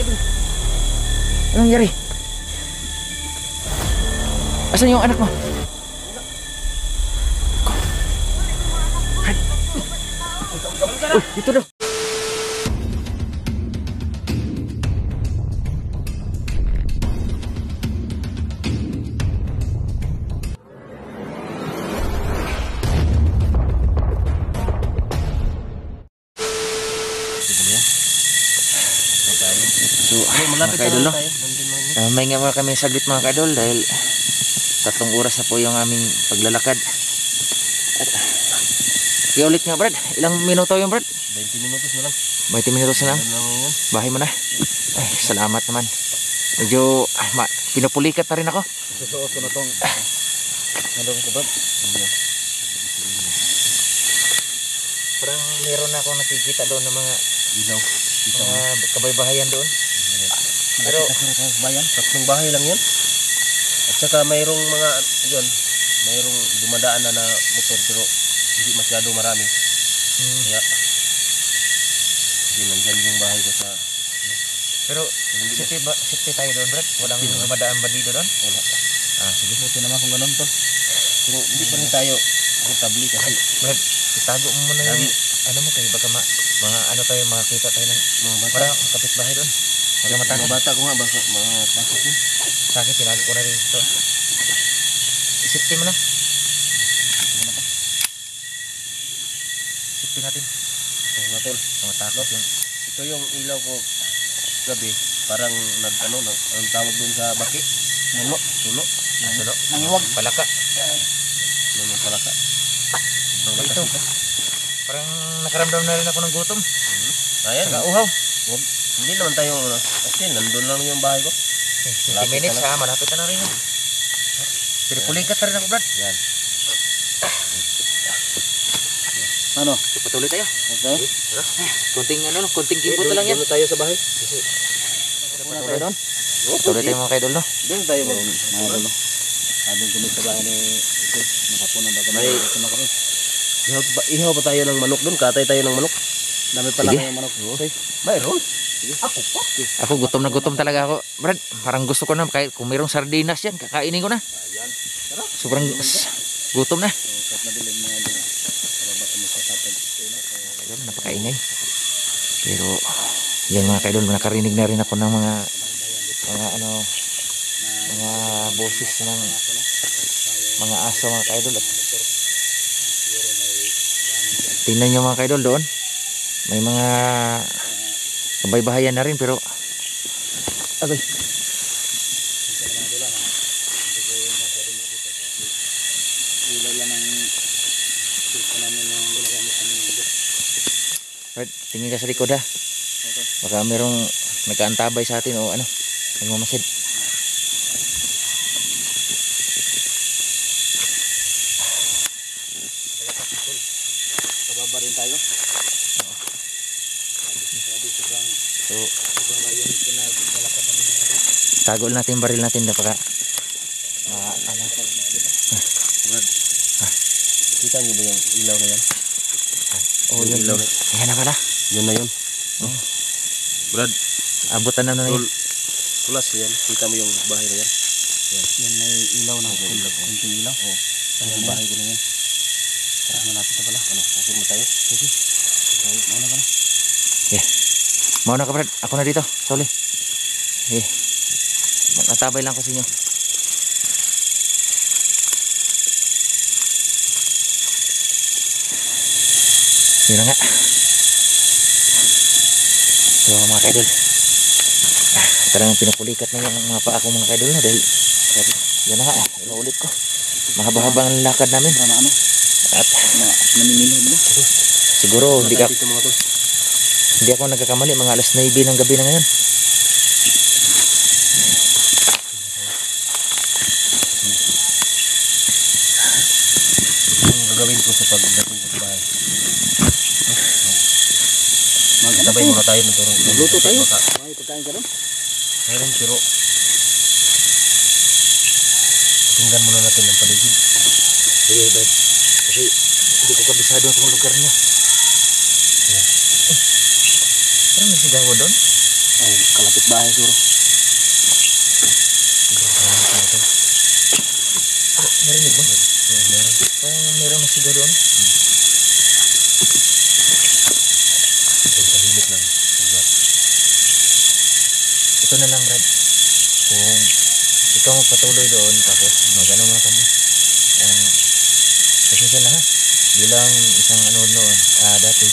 Anong nangyari? Asan yung anak mo? Uy, dito daw. So, mga kaidol, no? May nga muna kami saglit mga kaidol dahil 3 oras na po yung aming paglalakad. At kaya ulit nga Brad, ilang minuto yung Brad? 20 minutos na lang. 20 minutos na lang? Bahay mo na? Ay, salamat naman. Medyo pinupulikat na rin ako. Susuot ko na tong ano ko Brad? Parang meron na akong nakikita doon ng mga Ilaw. mga kabaybahayan doon. Pero sa bayan, 3 bahay lang 'yan. At saka mayroong mga yun, mayroong dumadaan na motor pero hindi masyado marami. Kaya hindi nandyan yung bahay ko sa Pero safety tayo doon Brad? Walang dumadaan ba dito doon? wala. Sige. Buti naman kung ganun to. Pero hindi pa rin tayo komportable kasi Brad, itago mo muna yung ano mo kayo baka mga ano tayo makakita tayo ng mga bata. parang kapitbahay doon. Baka matakot. Mga bata ko nga baka matakot yun. Sa akin tinago ko na rin ito. Safety mo na. Safety natin. Mga tol, Matakot yung ito yung ilaw ko gabi, parang ang tawag doon sa baki. Nulo, tulo. sulo. Nangiwag. Palaka. Yung palaka. Sobrang Ito. lakas ito. Parang nakaramdam na rin ako ng gutom. Ayan. Saka uhaw. Hindi naman tayo, kasi nandun lang yung bahay ko. 20 minutes ha, malapit na rin yun. Pero pulikat na rin ako Brad. Yan. Ano? Patuloy tayo. Okay. Konting gimbot na lang yan. Doon tayo sa bahay. Patuloy doon. Patuloy tayo mga kaidol no. Doon tayo mga idol. Doon kami sa bahay ni Ito. Nakapunan ba kami? Ihaw pa tayo ng manok doon. Katay tayo ng manok. Dami pala kayong manok. Mayroon. Ako pa. Ako gutom na gutom talaga ako Brad. Parang gusto ko na kahit kung mayroong sardinas yan kakainin ko na. Sobrang gutom na. Napakaingay. Pero yan mga kaidol, nakarinig na rin ako ng mga boses ng mga aso mga kaidol. Tingnan nyo mga kaidol doon. May mga kabaybahayan na rin pero agoy. Right, tingin ka sa likod ha. Baka merong nagkaantabay sa atin o ano, nagmamasid. Sababa rin tayo. So, tago natin yung baril natin napaka Kita niyo ba yung ilaw na yan? oh yun, ilaw. yan na pala. Yun na yun. Brad, Abutan na yun. tulas yan. Kita mo yung bahay na yan. Yan may ilaw na. Kunting ilaw. Oo. Yung bahay ko na yan. Parang malapit na pala. Ano? Okay mo tayo? Sige. Mauna ka na. Yeah. Mauna ka Brad. Ako na dito. Soli. Yeah. Magkatabay lang ko sa inyo. Yun na nga. So mga kaidol, talagang pinupulikat na yung mga paa ko mga kaidol na dahil yan na nga, inuulit ko. Mahaba-haba ang lakad namin. At Namimili mo. siguro hindi ako nagkakamali, mga alas 9 ng gabi na ngayon. Ang gagawin ko sa pagdating sa bahay. Magtabay muna tayo ng turong. Magluto tayo? May pagkain ka doon? Meron pero tingnan muna natin ang paligid. Sige Brad, kasi hindi ko kabisado itong lugar niya. Parang may sigawan doon. Oh, kalapit bahay siguro. Narinig mo? Meron. Parang meron ng sigaw doon. Tahimik lang. Lugar. Ito na lang, Brad. Kung ikaw magpatuloy doon, tapos magano mo na kami. Pasensya na ha. Bilang isang ano noon, dati,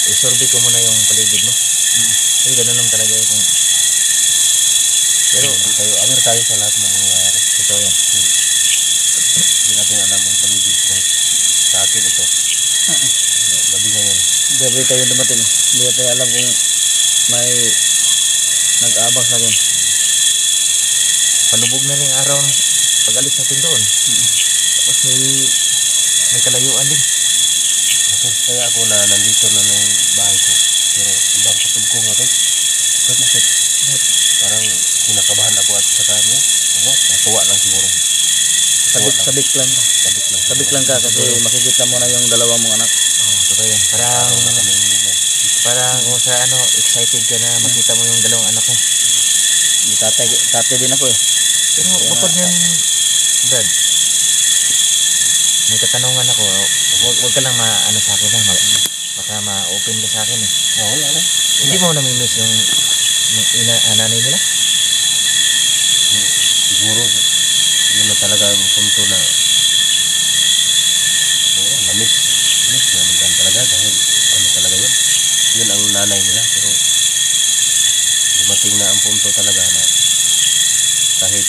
isurvey ko muna yung paligid mo. Ay, ganun naman talaga eh. Pero, Hindi tayo, aware tayo sa lahat ng nangyayari. ito yan. Hindi natin alam ang paligid. Kahit sa akin ito. Gabi ngayon. Gabi tayo dumating. Hindi tayo alam kung may nag-aabang sa akin. Palubog na rin araw ng pag-alis natin doon. Tapos may kalayuan din. Okay. Kaya ako na nandito na ng bahay ko. Pero ibang katub ko nga guys. Bakit? Parang kinakabahan ako at saka ano, natuwa lang siguro. Sabik lang. Sabik lang. Sabik lang ka kasi makikita mo na yung dalawang mong anak. Totoo yan. Araw na kami niligan. Parang kung sa excited ka na makita mo yung dalawang anak mo. Tate din ako eh. Pero bukod yan, Brad, may katanungan ako. Huwag ka lang maano sa akin ha. Baka ma-open ka sa akin eh. Wala na. Hindi mo namimiss yung nanay nila? Siguro, yun na talaga ang punto na na-miss. Miss naman talaga dahil ano talaga yun. Yun ang nanay nila. Pero dumating na ang punto talaga na kahit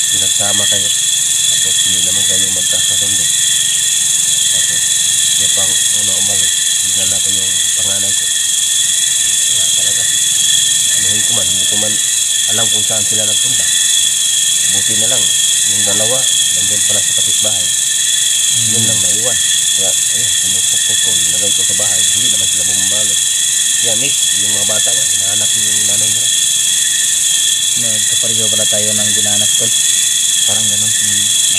pinagsama kayo tapos hindi naman kayo magkakasundo. Tapos siya pang una umalis. Dinala ko yung panganay ko. Wala talaga. Anuhin ko man. Hindi ko man alam kung saan sila nagpunta. Buti na lang. Yung dalawa, nandun pala sa kapitbahay. Yun lang naiwan. Kaya, ayun, pinupukpok ko. Nilagay ko sa bahay. Hindi naman sila bumabalik. Kaya miss, yung mga bata nga, hinahanap yung nanay nila. Nagkapareho pala tayo ng ginanap tol. Parang ganun.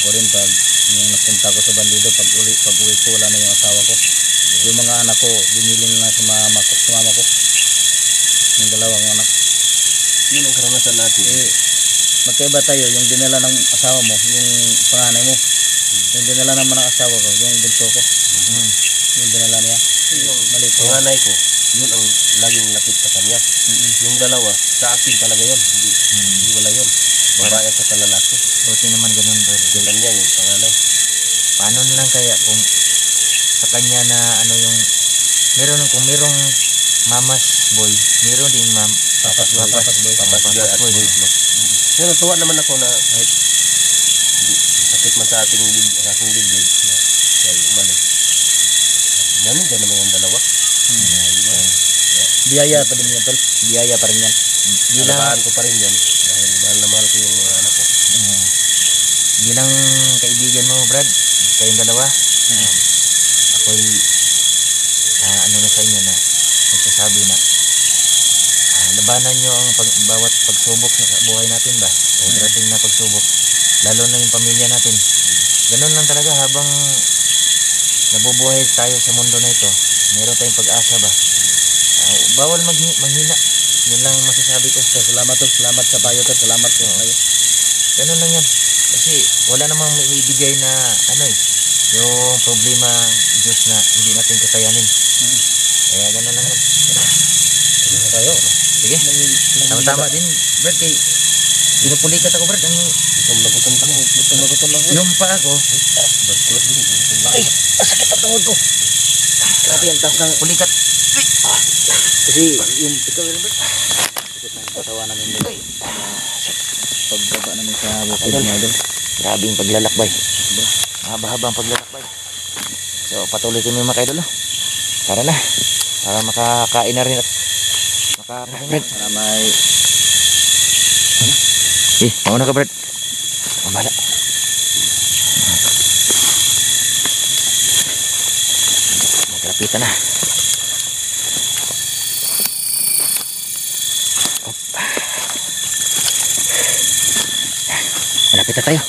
Ako rin pag yung napunta ko sa bandido, pag uwi ko wala na yung asawa ko. Yung mga anak ko, binili na lang sa mama ko. Yung dalawang anak. Yun ang karanasan natin. Magkaiba tayo, yung dinala ng asawa mo, yung panganay mo. Yung dinala naman ng asawa ko, yung bunso ko. Yung dinala niya. Yung Maliit ko. panganay ko, yun ang laging lapit sa kanya. Yung dalawa, sa akin talaga yun. Hindi wala yun. Babae at saka lalaki. Buti naman ganun, Brad. Sa kanya yung panganay. Paano na lang kaya kung sa kanya na ano yung kung merong mama's boy, meron din Papas boy. Papas boy. Papas girl at Boy. boy no. Pero natuwa naman ako na kahit sakit man sa ating dibdib na siya umalis. Nandiyan naman yung dalawa. Biyaya pa din yan tol. Biyaya pa rin yan. Alagaan ko pa rin yan dahil mahal na mahal ko yung mga anak ko. Bilang kaibigan mo, Brad, kayong dalawa, ako'y ano na sa inyo na nagsasabi na labanan nyo ang bawat pagsubok sa buhay natin ba? O darating na pagsubok, lalo na yung pamilya natin. Ganun lang talaga habang nabubuhay tayo sa mundo na ito, meron tayong pag-asa ba? Bawal manghina. Yun lang masasabi ko. So, salamat tol. Salamat sa payo tol. Salamat po kayo. Ganun lang yan. Kasi wala namang maibigay na yung problema Diyos na hindi natin kakayanin. Kaya ganun lang yan. Ano na tayo? Sige. Tama-tama din, Brad. Kay pinupulikat ako, Brad. Gutom na gutom ako. Gutom lang ko. Yung pa ako, Barkulas din. Gutom na Ay, sakit ang tawag ko. Grabe ang taas ng pulikat. kasi yung ikaw rin Bert. Sakit ng katawan namin dito. Pagbaba namin sa bukid Idol. mga idol. Grabe yung paglalakbay. Mahaba-habang paglalakbay. So, patuloy kami mga kaidol. Tara na. Para makakain na rin at makapahinga. Para may Mauna ka, Brad. Mabala. Maglapitan na. Op. Malapit na tayo.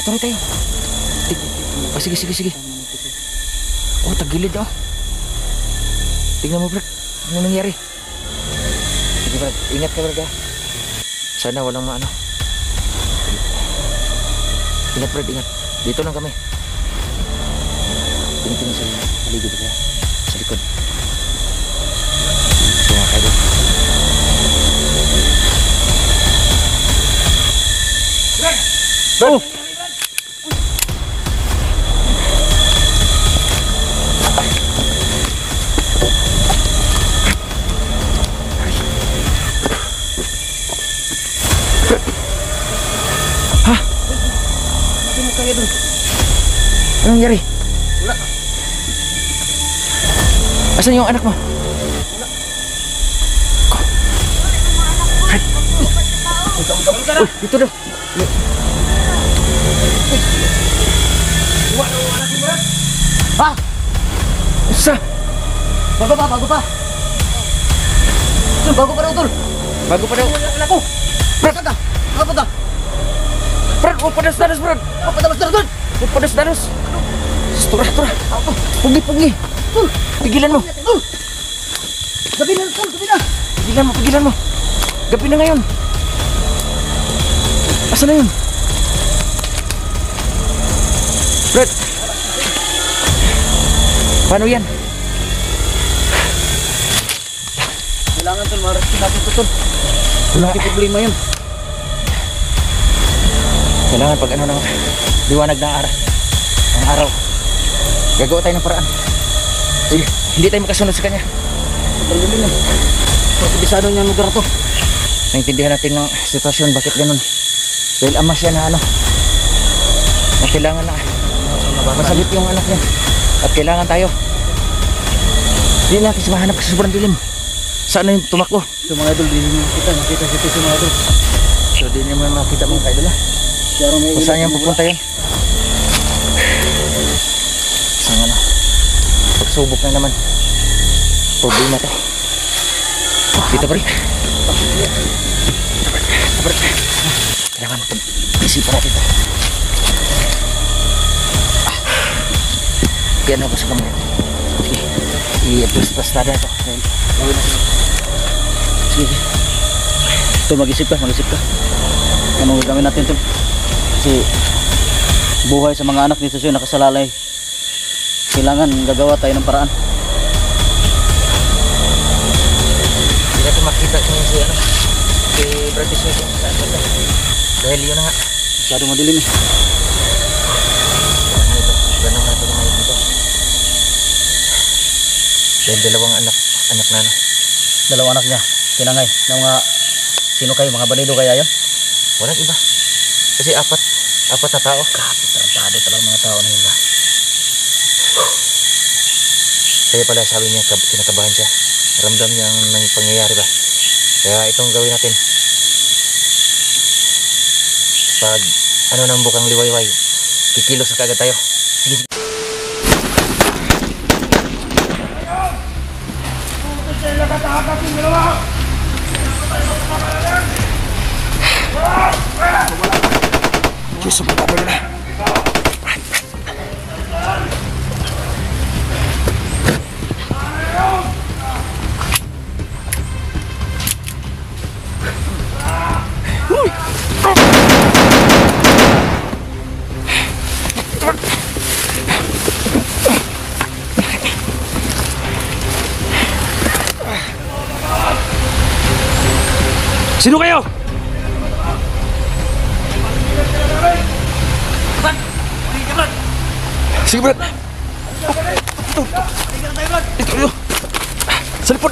Patuloy tayo. Sige, sige, sige. Oh, tagilid oh. Tingnan mo, Brad. Ano nangyari? Sige, Brad. Ingat ka, Brad. Sana walang maano. Ingat, Brad. Ingat. Dito lang kami. Tingin sa paligid ka. Sa likod. Ito mga kaidol. Brad! Brad! Anong nangyari? Wala. Asan yung anak mo? Wala. Fred. Kabul ka na. Uy, dito daw. Wala ang anak mo, Brad. Ha? Isa. Bago pa, bago pa. Bago pa daw, tol. Bago pa daw. Wala ko. Brad, kata. Kata. Brad, huwag padas-dadas, Brad. Papatabas na, tol. Huwag padas-dadas. Tura, tura. Pugi. Pigilan mo. Gabi na, tol. Gabi na. Pigilan mo. Gabi na ngayon. Asan na yun? Brad. Paano yan? Kailangan, tol. Marasin natin ito, tol. Wala. Hindi problema yun. Kailangan pag ano ng liwanag ng araw. Gagawa tayo ng paraan. Sige, hindi tayo makasunod sa kanya. Problema yun. Probisado niya ang lugar to. Naintindihan natin ng sitwasyon, bakit ganun. Dahil ama siya na na kailangan na masagip yung anak niya. At kailangan tayo. Hindi natin siya mahanap sa sobrang dilim. Saan na yung tumakbo? Ito mga idol, hindi mo nakita si mga idol. So di niyo man makita mga kaidol ha. Kung saan yung pupunta yun? Isang ano, pagsubok na naman. Problema to. Dito pa rin. Kailangan pag-isipan natin to. Kaya na ako sa kamay. Sige, i-adjust na ito. Gawin natin. Sige. Ito, mag-isip ka. Anong gagawin natin ito? Kasi buhay sa mga anak dito siya nakasalalay. Kailangan gagawa tayo ng paraan. Hindi natin makita kung si ano, si Brad Pitt saan ba? Dahil yun na nga. Masyado madilim eh. Kailangan ito. Ganun nga ito na ngayon dito. Dahil dalawang anak na ano. Dalawang anak niya, tinangay ng mga sino kayo, mga banido kaya yun? Walang iba. Kasi apat na tao. Tarantado talagang mga tao na yun ba? Kaya pala sabi niya kinakabahan siya. Ramdam niya ang pangyayari ba. Kaya itong gawin natin. Pag ano nang bukang liwayway, kikilos na kagad tayo. Sige. Diyos, magpapalo na. Sino kayo? Sige, Brad. Ito kayo. Sa lipod.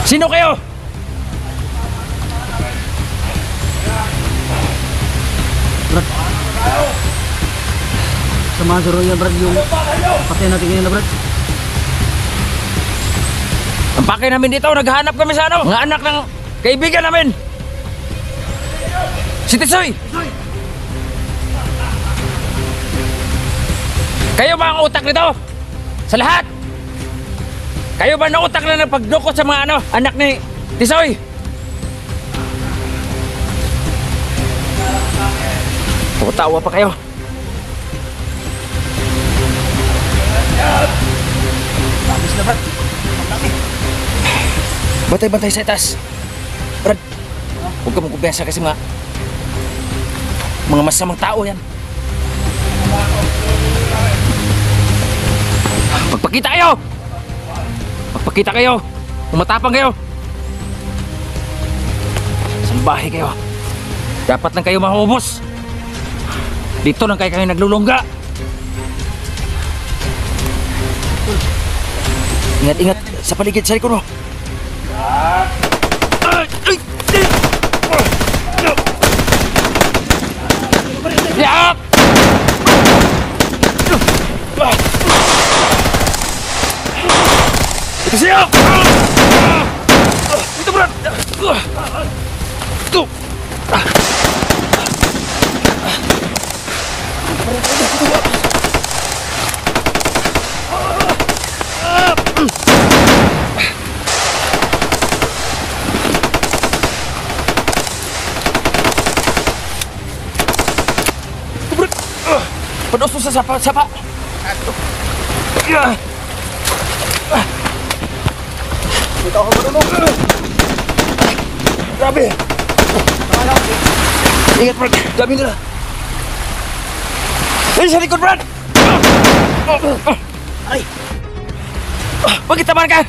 Sino kayo? Brad. Samahan sa Royal, Brad, yung patay natin ngayon na, Brad. Ang pakay namin dito, naghahanap kami sa ano, mga anak ng kaibigan namin. Si Tisoy. Kayo ba ang utak nito? Sa lahat? Kayo ba nautak na ng pagdukot sa mga anak ni Tisoy? Tawa pa kayo. Tapos na, Brad. Bantay-bantay sa itaas. Brad, huwag ka mong kumpiyansa kasi mga masamang tao yan. Magpakita kayo! Magpakita kayo! Umatapang kayo! Salbahe kayo. Dapat lang kayo mahubos. Dito lang kayo naglulungga. Ingat-ingat sa paligid sa likod mo. Ya! Ito siya! Ito, Brad! Ito! Pedos mo sa sapa. Dito ako marunong. Grabe! Ingat, Brad! Dami nila! Ay, sa likod, Brad! Ay! Bakit tamaan ka?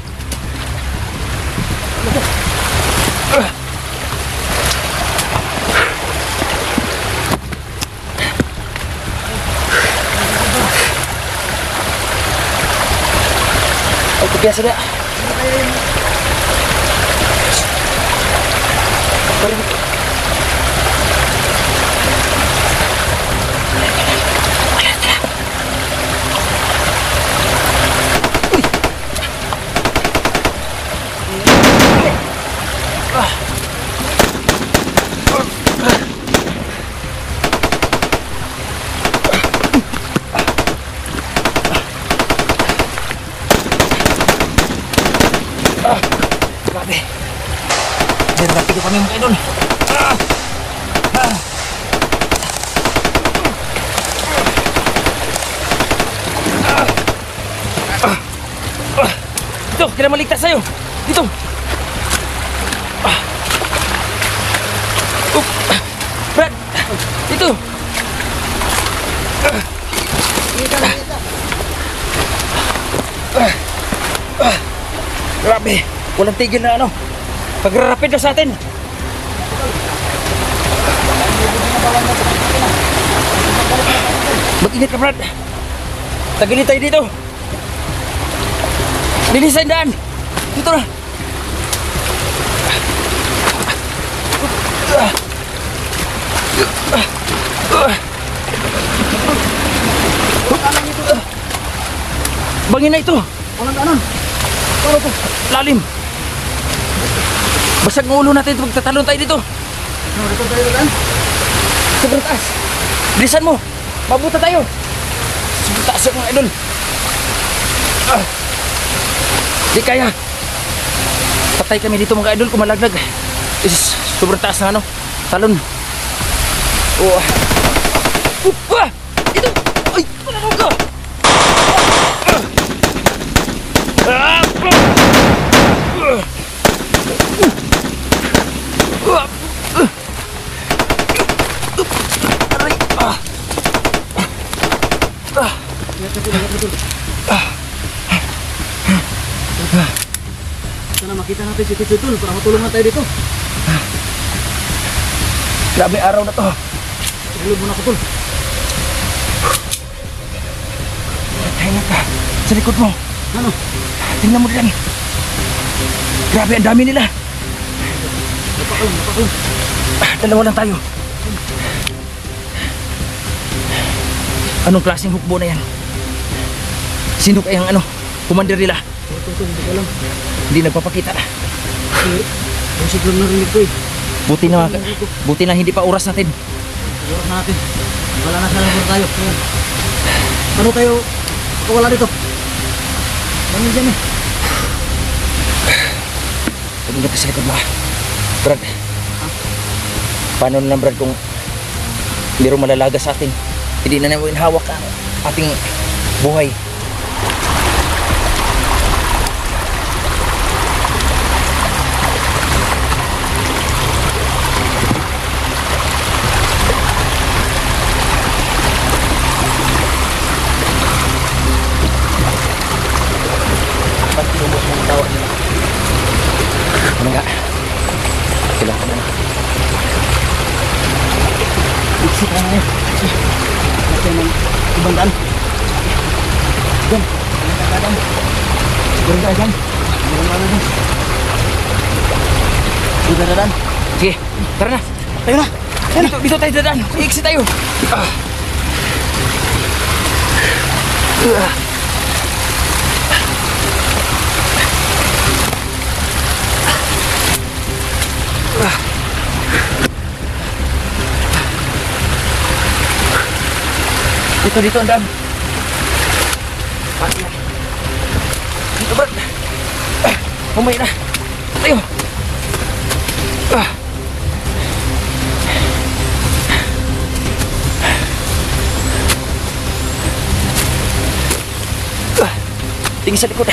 Ay, biasa na. Grabe. Biar rapi ko kami mga idol. Dito, kailangan maligtas sa'yo. Dito. Brad, dito. Grabe, walang tigil na pagrarapid na sa atin. Mag-ingat ka, Brad. Tagilid tayo dito. Linisan daan. Dito na. Bangin na ito. Walang kanan. Paano to? Lalim. Basag ng ulo natin pag tatalon tayo dito. Dito tayo kan? Sobrang taas. Bilisan mo. Mabuta tayo. Sobrang taas yung mga idol. Di kaya. Patay kami dito mga idol kung malaglag. Sobrang taas na talon. Oh. Ito. Ay, pananaw ka. Sana makita natin si Tito Tul para matulungan tayo dito. Grabe araw na to. Ilog mo na ko, Tul. Tayo ka. Sa likod mo. Ano? Tingnan mo dyan. Grabe, ang dami nila. Napakaon. Dalawa lang tayo. Anong klaseng hukbo na yan? Sino kayang commander nila? Ito, hindi ko alam. Hindi nagpapakita. Yung siglong narinig ko eh. Buti na hindi pa oras natin. Oras natin. Wala na sa labor tayo. Ano tayo? Wala dito. Dami dyan eh. ingat ka sa likod mo. Brad, paano na lang Brad kung mayroong malalaga sa atin? Hindi na namin hawak ang ating buhay. Ba't tinubos mo ang tawa nila? Ano nga? Kailangan na. Iksi ka na yun. Natin ng ibang daan. Diyan. Daan. Siguro ka dyan. Siguro ka dyan. Dito na daan. Sige, tara na. Tayo na. Dito tayo dadaan. I-exit tayo. Dito ang daan. Dito Brad. Umay na. Tayo. Tingin sa likod.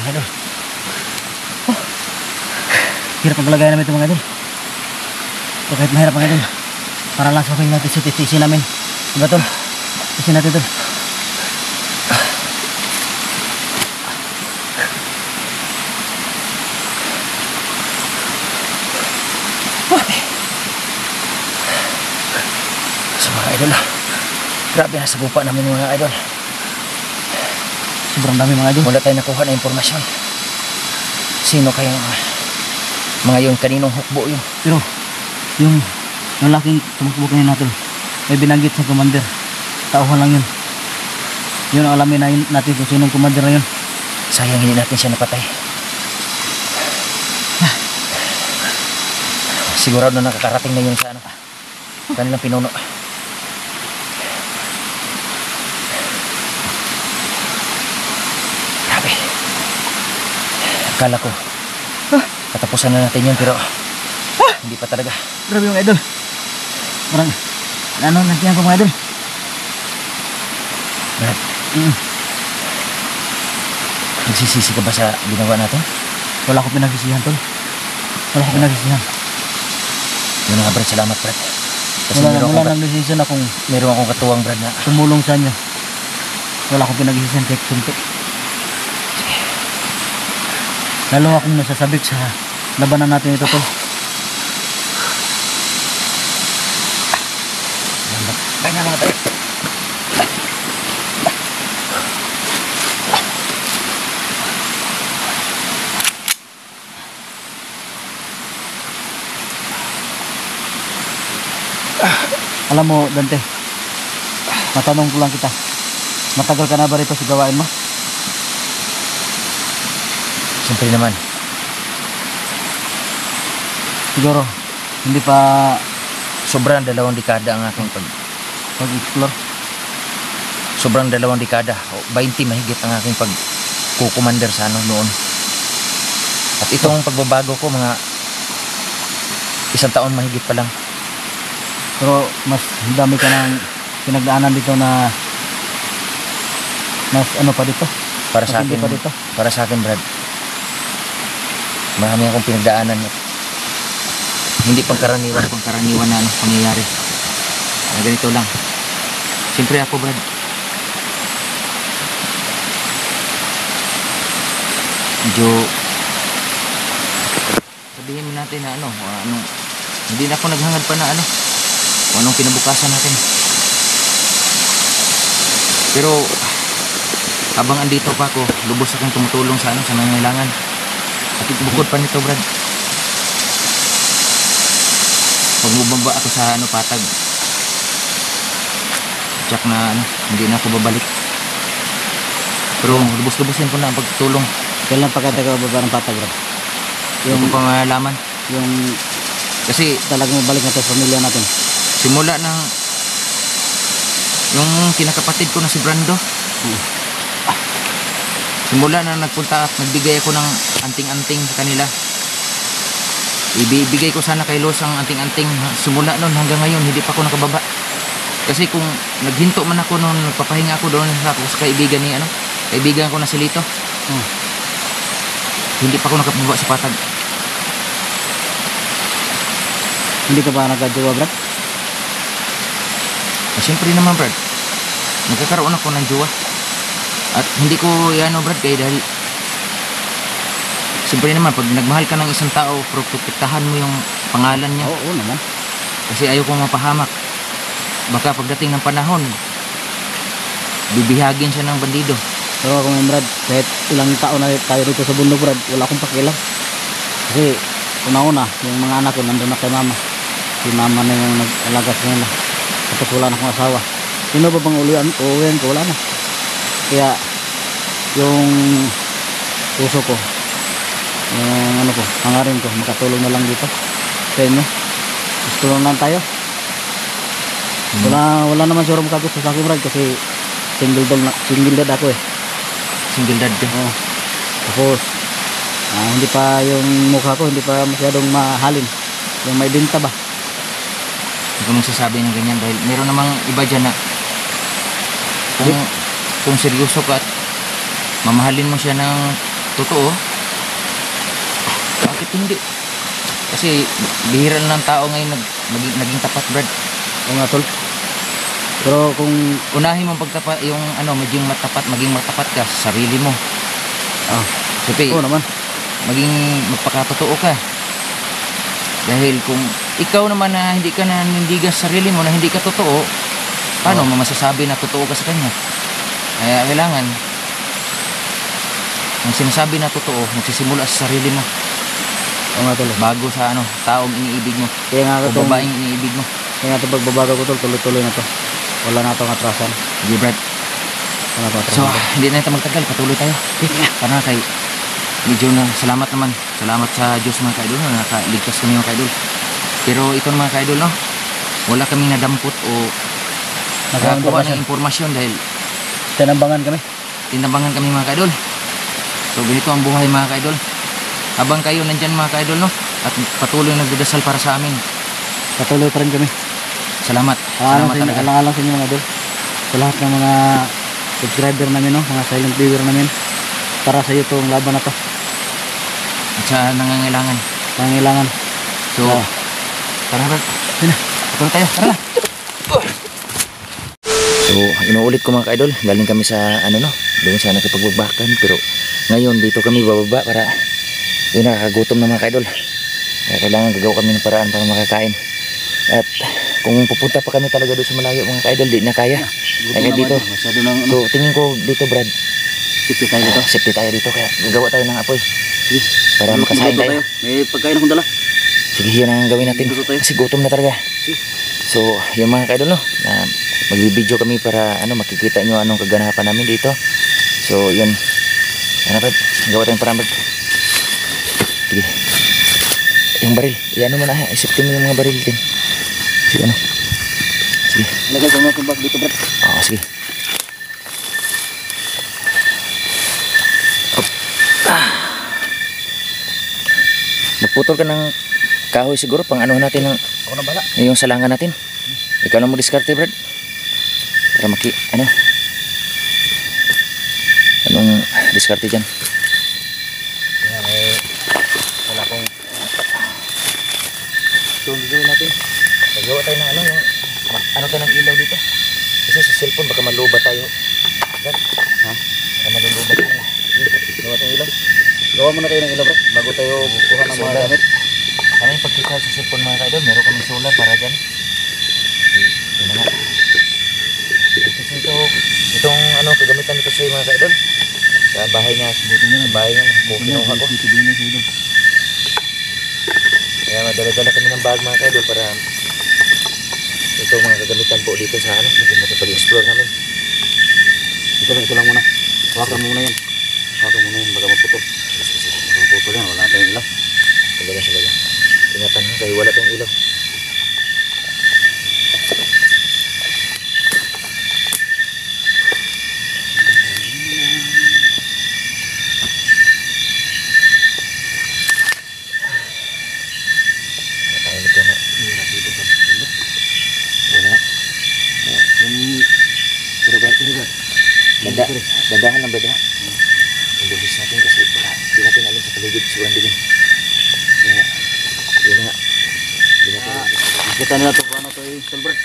Aduh. Oh. Hirap ang kalagayan namin ito mga idol. So, kahit mahirap mga idol, para lang sa natin sa titisi namin. Diba tol? Tisi natin tol. So mga idol, grabe na sa bupa namin mga idol. Sobrang dami mga idol. Wala tayo nakuha na impormasyon. Sino kayang mga yun, kaninong hukbo yun? Pero yung lalaking tumakbo kanina natin, may binanggit sa commander. Tauhan lang yun. Yun ang alamin natin kung sino ang commander na yun. Sayang hindi natin siya napatay. Sigurado na nakakarating na yun sa ano, kanilang pinuno. Grabe. Akala ko katapusan na natin yun pero hindi pa talaga. Grabe mga idol. Parang ano nandiyan ko mga idol. Brad, nagsisisi ka ba sa ginawa natin? Wala ko pinagsisihan tol. Wala ko pinagsisihan. Yun nga Brad, salamat Brad. Kasi Wala nang decision akong meron akong katuwang Brad na tumulong sa inyo. Wala akong pinagsisihan kahit suntok. Lalo akong nasasabik sa labanan natin ito tol. kanya mga tayo. Alam mo Dante, matanong ko lang kita, matagal ka na ba rito sa gawain mo? Siyempre naman. Siguro hindi pa Sobrang 2 dekada ang aking pag-explore. Sobrang 2 dekada. 20 mahigit ang aking pag-commander sa ano noon. At itong pagbabago ko mga 1 taon mahigit pa lang. Pero mas dami ka ng pinagdaanan dito na mas ano pa dito? Para sa Mas hindi akin, pa dito. para sa akin Brad. Marami akong pinagdaanan. Hindi pangkaraniwan na ano, pangyayari. Ganito lang. Siyempre ako Brad. Medyo sabihin mo natin na ano, hindi na ako naghangad pa na ano, kung anong kinabukasan natin. Pero habang andito pa ako, lubos akong tumutulong sa ano, sa nangangailangan. At bukod pa nito, Brad. Pag bumaba ako sa patag. Tsak na hindi na ako babalik. Pero lubos-lubosin ko na ang pagtulong. Kailan pa kita ka baba ng patag, bro? Yung ko pang malaman. Yung Kasi talagang mabalik natin sa pamilya natin. simula ng yung kinakapatid ko na si Brando. Simula na nagpunta at nagbigay ako ng anting-anting sa kanila. Ibibigay ko sana kay Los ang anting-anting. Simula noon hanggang ngayon hindi pa ako nakababa. Kasi kung naghinto man ako noon, nagpapahinga ako doon sa kaibigan ni kaibigan ko na si Lito. Hindi pa ako nakababa sa patag. Hindi ka ba nagkajowa, Brad? Siyempre naman, Brad. Nagkakaroon ako ng jowa. At hindi ko Brad, kaya dahil siyempre naman, pag nagmahal ka ng isang tao, protektahan mo yung pangalan niya. Oo naman. Kasi ayaw kong mapahamak. Baka pagdating ng panahon, bibihagin siya ng bandido. Pero ako ngayon, Brad, kahit ilang taon na tayo dito sa bundok, Brad, wala akong pakialam. Kasi una-una, yung mga anak ko nandun na kay mama. Si mama na yung nag-alaga sa nila. Tapos wala na akong asawa. Sino ba bang uwian ko? Wala na. Kaya yung puso ko, yung hangarin ko, makatulong na lang dito sa inyo. Gusto lang tayo. Wala naman siguro makagusto sa akin, Brad, kasi single dad ako eh. Single dad ka. Oo. Tapos hindi pa yung mukha ko, hindi pa masyadong mahalin. Yung may binta ba? Hindi ko magsasabi ng ganyan dahil meron namang iba dyan na kung seryoso ka at mamahalin mo siya ng totoo, bakit hindi? Kasi bihira lang ng tao ngayon naging tapat, Brad. Oo nga, tol. Pero kung Unahin mo pagtapat yung maging matapat ka sa sarili mo. Kasi oo naman. magpakatotoo ka. Dahil kung ikaw naman na hindi ka nanindigan sa sarili mo, na hindi ka totoo, paano mo masasabi na totoo ka sa kanya? Kaya kailangan ang sinasabi na totoo magsisimula sa sarili mo. Oo nga, tol. Bago sa taong iniibig mo Kaya nga o itong babaeng iniibig mo. pagbabago ko, tol, tuloy-tuloy na to. Wala na itong atrasan. Sige, Brad. Wala na So, atrasan. hindi na ito magtagal. Patuloy tayo. Para kay medyo na salamat naman. Salamat sa Diyos, mga kaidol, na nakaligtas kami, mga kaidol. Pero ito, mga kaidol, wala kaming nadampot o nakakuha ng impormasyon dahil Tinambangan kami. tinabangan kami, mga kaidol. So, ganito ang buhay, mga kaidol. Habang kayo nandyan, mga kaidol, at patuloy nagdadasal para sa amin. Patuloy pa rin kami. Salamat. Salamat talaga. Alang-alang sa inyo, mga idol. Sa lahat ng mga subscriber namin, mga silent viewer namin. Para sa iyo itong laban na to. At sa nangangailangan. Pangailangan. So, tara, Brad. Patuloy tayo. Tara na. So, inuulit ko, mga kaidol. Galing kami sa doon sa nakipagbabakan. Pero ngayon dito kami bababa para nakakagutom na, mga kaidol. Kaya kailangan gagawa kami ng paraan para makakain. At kung pupunta pa kami talaga doon sa malayo, mga kaidol, di na kaya. Kaya dito. Masyado ng So, tingin ko dito, Brad. safety tayo dito. Safety tayo dito. Kaya gagawa tayo ng apoy. Sige. Para makasahin tayo. May pagkain akong dala. Sige, yan ang gawin natin. Kasi gutom na talaga. So, yung mga kaidol, na magbibideo kami para makikita nyo anong kaganapan namin dito. So, yun. Brad, gawa tayong parang, Brad. Sige. Yung baril. Iyan mo na. Isipin mo yung mga baril din. Sige, Sige. Ilagay ko mga kumbag dito, Brad. Oo, sige. Magputol ka ng kahoy siguro pang natin ng Ako na bala. yung salangan natin. Ikaw na mo diskarte, Brad. Para anong diskarte dyan? Kaya wala akong So, gagawin natin. Gagawa tayo ng tayo ng ilaw dito. Kasi sa cellphone baka maluba tayo. Brad, baka maluluba tayo. gawa tayong ilaw. Gawa muna kayo ng ilaw, Brad, bago tayo kuha ng mga Solar. gamit. Sana yung pagkikal sa cellphone, mga kaidol, meron kami solar para dyan. Yun na nga. Kasi itong kagamitan nito sa mga kaidol. So, Sa bahay niya. Sa bahay niya. Kinuha ko. Kaya madala-dala kami ng bag mga kaidol para ito mga kagamitan po dito sa ano. Pag-explore namin. Ito lang muna. Hawakan mo muna yan. Hawakan mo muna yan. Baka maputol. Baka maputol yan. Wala tayong ilaw. Sabala. Ingatan mo kayo wala tayong ilaw. Dandahan lang beda. Indulis natin kasi baka hindi natin alam sa paligid sobrang dilim. Kaya yun nga. Hindi natin alam. Kita nila ito. Paano ito Silbert?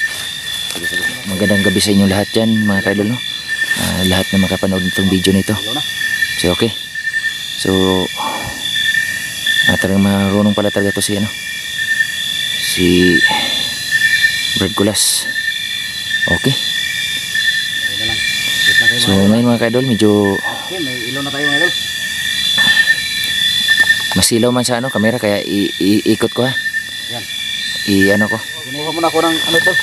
Magandang gabi sa inyong lahat dyan mga kaidol no. Lahat na makapanood nitong video nito. So okay. So talagang marunong pala talaga to si ano. Si Brad Kulas. Okay. So ngayon mga kaidol medyo Okay, may ilaw na tayo mga idol. masilaw man sa ano kamera kaya ikot ko ha. Yan. Ano ko. Kinuha muna ako ng ano ito.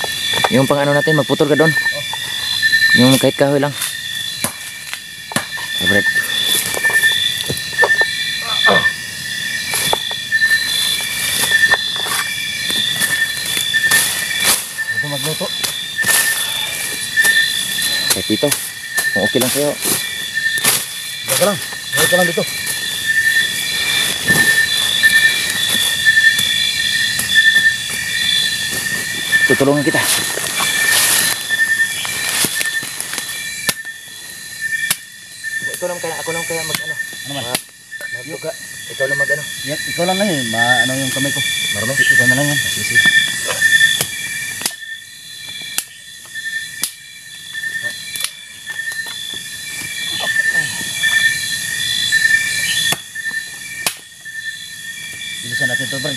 Yung pang ano natin magputol ka doon. Yung kahit kahoy lang. Brad. Ito magluto. Kahit dito. Kung okay lang sa'yo. Baka lang. Baka lang dito. Tutulungan kita. Ikaw naman kaya, ako naman kaya mag ano. Ano man? Magbuka. Ikaw lang mag ano. Yan, ikaw lang lang yun. Ano yung kamay ko. Marami. Ikaw na lang yan. Sisi. Bilisan natin ito bro.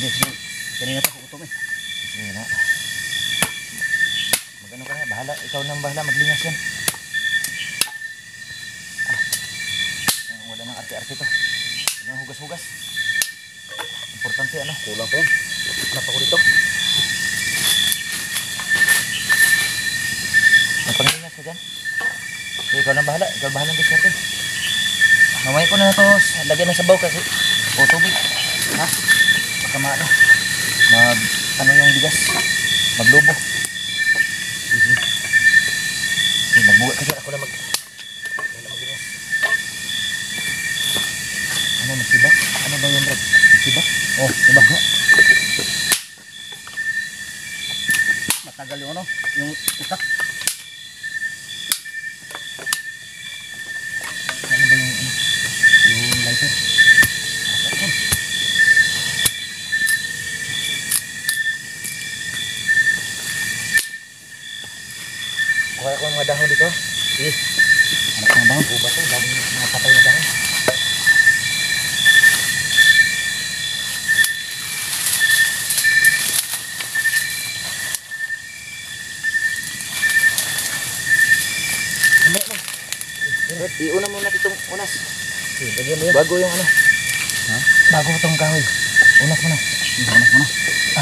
Kanina pa kukutom eh. Sige na. Mag-ano ka na. Bahala. Ikaw nang bahala. Maglinis yan. Wala nang arte-arte to. Wala nang hugas-hugas. Importante ano. Kulang pa yan. Hanap ako dito. Magpanglinis ka dyan. So, ikaw nang bahala. Ikaw bahala ng diserte. Mamaya ko na ito. Lagyan ng sabaw kasi. O tubig. Ha? Baka maano. Ano yung bigas. Maglubo. Sige. Magbuga ka dyan. Ako na maglinis. Ano, magsibak? Ano ba yung Brad? Magsibak? Oh, diba? Matagal yung ano, yung utak. Ano ba yung ano? Yung lighter? Kuha ko ng mga dahon dito. Sige. Anak ng dahon. Buba to. Daming mga patay na dahon. Brad, iuna muna itong unas. Lagyan mo yan. Bago yung ano. Ha? Bago itong kahoy. Unas muna. Unas mo na.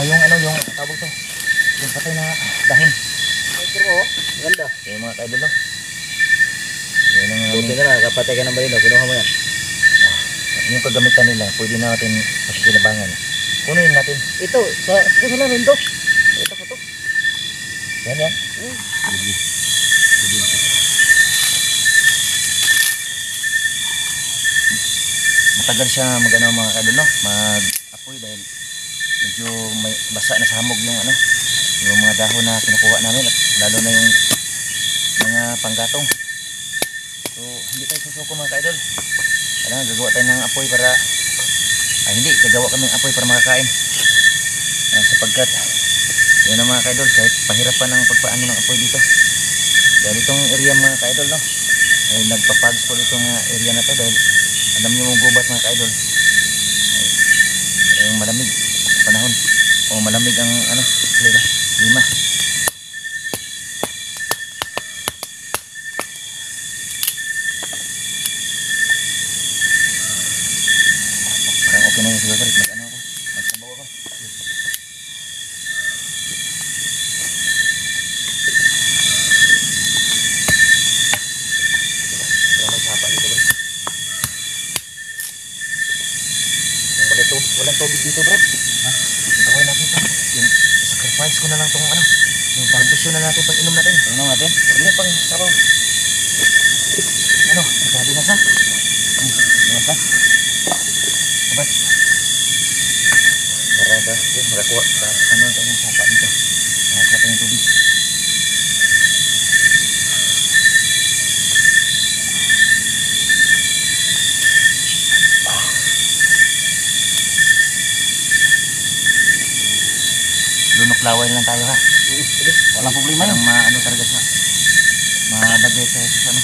Yung ano, yung tawag to. Yung patay na dahon. Pero oh, ganda. Yung mga kaidol no. Yan ang Buti ka na, kapatay ka ng balino, kinuha mo yan. yung kagamitan nila, pwede natin pakikinabangan. Kunin natin. Ito, sa kasalanan to. Ito pa to. Yan. Matagal siya mag-ano mga kaidol no. Mag-apoy dahil medyo may basa na sa hamog yung ano. Yung mga dahon na kinukuha namin at lalo na yung mga panggatong. So hindi tayo susuko mga kaidol. Kailangan gagawa tayo ng apoy para gagawa kami ng apoy para makakain. Sapagkat yun ang mga kaidol, kahit pahirapan ng pagpaano ng apoy dito. Dahil itong area mga kaidol no, ay nagpapags po itong area na to dahil alam niyo yung gubat mga kaidol. Yung malamig panahon o malamig ang ano, lima. ka na yun siguro Brad. Mag-ano ako. Magsabaw ako. Wala may sapa dito Brad. Walang tubig dito Brad. Ha? Gawin natin ito. Yung sacrifice ko na lang itong ano. Yung pang-presyo na natin pag inom natin. Inom natin. Sige pang sabaw. Ano? Nagkabinas na? Inom ka. Brad. Para ka. Okay, makakuha. Ano tayong sapa dito. Makakuha tayong tubig. Lunok laway lang tayo ha. Sige. Walang problema yun. Parang maano talaga siya. Malagay tayo sa ano.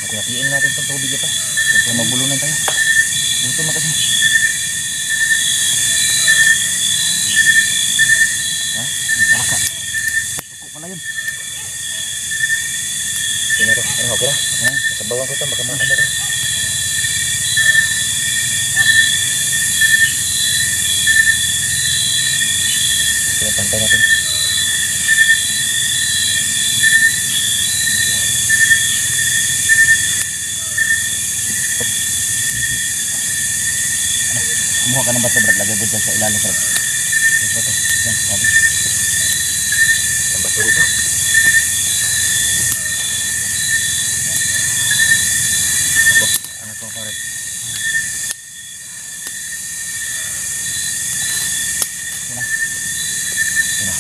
Hati-hatiin natin itong tubig ito. Kasi mabulunan tayo. Luto na kasi. Ha? Palaka. Tuko pala yun. Sino ito? Ano, okay na? Sabawan ko ito. Baka maano ito. Sige, pantay natin. Kumuha ka ng bato Brad. Lagay mo dyan sa ilalim Brad. Yung bato. Yan. Sabi. Ang bato dito. Ano ito, Karet? Sina. Sino?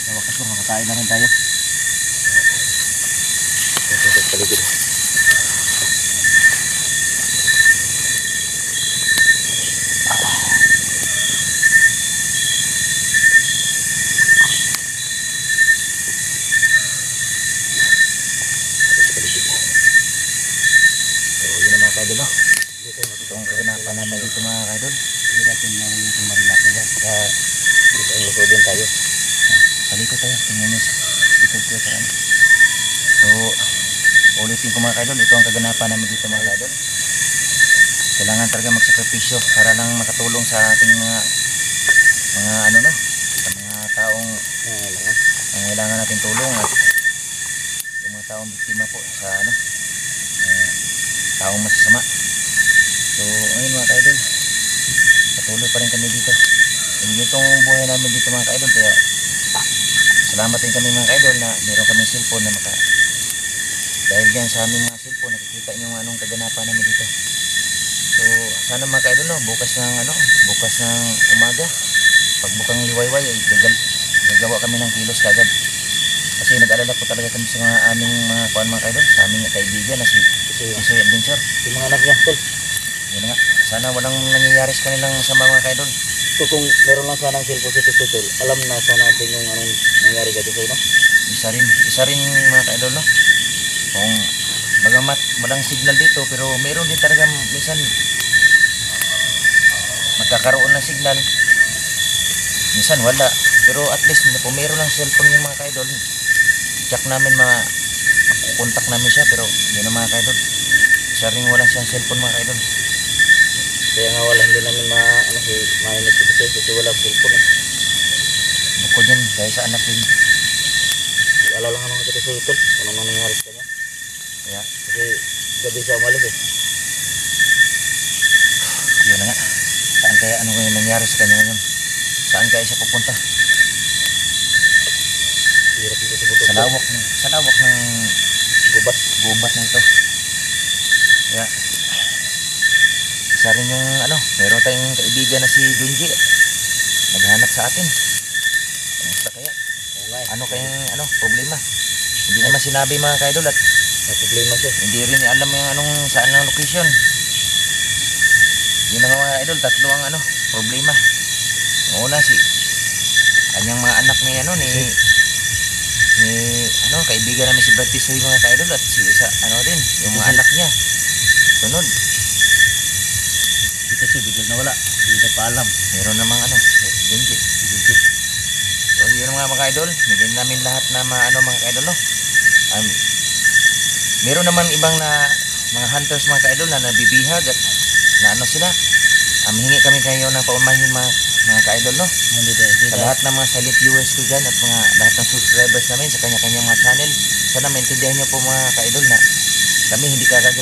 Sa wakas Bro. Makakain na rin tayo. Ito sa paligid. Kaidol, no? Itong kaganapan namin dito mga kaidol. Hindi natin na yung sumarilak nila. Saka dito ang lusubin tayo. Palikot tayo. Tingnan nyo sa likod ko sa ano. So, ulitin ko mga kaidol. Ito ang kaganapan namin dito mga kaidol. Kailangan talaga magsakripisyo para lang makatulong sa ating mga ano no. Sa mga taong kailangan natin tulong at yung mga taong biktima po sa ano. Taong masasama. So ayun mga kaidol, patuloy pa rin kami dito. Hindi itong buhay namin dito mga kaidol, kaya salamat din kami mga kaidol na meron kaming cellphone na dahil dyan sa aming mga cellphone nakikita nyo anong kaganapan namin dito. So sana mga kaidol, no, bukas ng umaga pagbukang liwayway ay gagawa kami ng kilos kagad. Kasi nag-alala po talaga kami sa mga aming mga kaidol, sa aming kaibigan na si Soy Adventure. Yung mga anak niya Tol. Yun nga, sana walang nangyayari sa kanilang masama mga kaidol. So kung meron lang sanang cellphone si Tito Tol, alam na sana natin yung anong nangyari ka Tito no? Isa rin mga kaidol, no? Kung bagamat walang signal dito, pero meron din talaga minsan magkakaroon ng signal. Minsan wala, pero at least kung meron ng cellphone yung mga kaidol, check namin makukontak namin siya, pero yun ang mga kaidol. Isa rin wala siyang cellphone mga kaidol. Kaya nga wala hindi namin mainit si Tito kasi wala cellphone eh. Bukod yan, dahil sa anak din. Alala nga mga Tito Tol, anong nangyari sa kanya. Kaya, Kasi gabi siya umalis eh. yun na nga. Saan kaya ano yung nangyari sa kanya ngayon? Saan kaya siya pupunta? Hirap dito sa bundok. Sa lawak ng gubat na ito. Kaya, isa rin yung meron tayong kaibigan na si Junji. Naghanap sa atin. Kamusta kaya? Ano kayang problema? Hindi naman sinabi mga kaidol at May problema siya. hindi rin alam yung saan ang location. Yun ang mga idol, tatlo ang problema. Una kanyang mga anak ni kaibigan namin si Brad Tisoy mga ka-idol, at si isa din yung mga anak niya. Sunod, Dito siya biglang nawala. Hindi na paalam. meron namang Junji. So yun yun mga idol, bigyan namin lahat na ano mga ka-idol, no? Meron naman ibang na mga hunters mga ka-idol na nabibihag at na ano sila. Hingi kami kayo ng paumanhin mga ka-idol, no? Sa lahat ng mga silent viewers ko dyan at mga lahat ng subscribers namin sa kanya-kanya mga channel. Sana maintindihan nyo po mga ka-idol na kami hindi kagad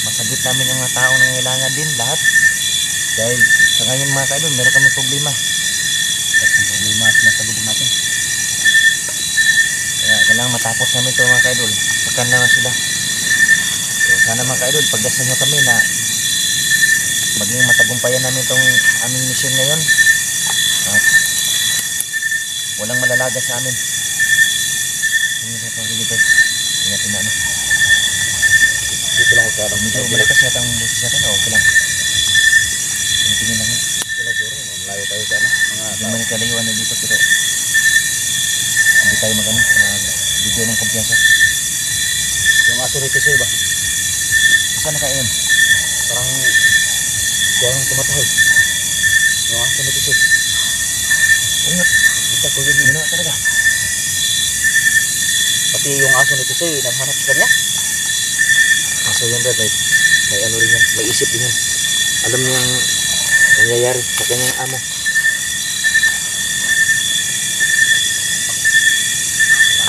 masagot namin yung mga taong nangailangan din lahat. Dahil sa ngayon mga ka-idol, meron kami problema. At yung problema sinasagot natin. Kaya kailangan matapos namin ito mga ka-idol. Pakan naman sila. So sana mga ka-idol, pagdasal nyo kami na maging matagumpayan namin itong aming mission ngayon. At walang malalaga sa amin. Hindi sa pag-ibig. Ingatin na ano. Dito lang ako sa Medyo malakas yata ang boses natin. Okay lang. Tingin lang yun. Sila siguro, malayo tayo sa ano. Hindi man kalayuan na dito pero hindi tayo bigyan ng kumpiyansa. Yung aso ni Tisoy ba? Saan na kayo yun? Parang siya ang tumatahoy. Yung aso ni Tisoy. Ano? Kita ko yun. Ginawa talaga. Pati yung aso ni Tisoy, naghanap sa kanya. Kaso yan Brad, may ano rin yan, may isip din yan. Alam niya ang nangyayari sa kanyang amo.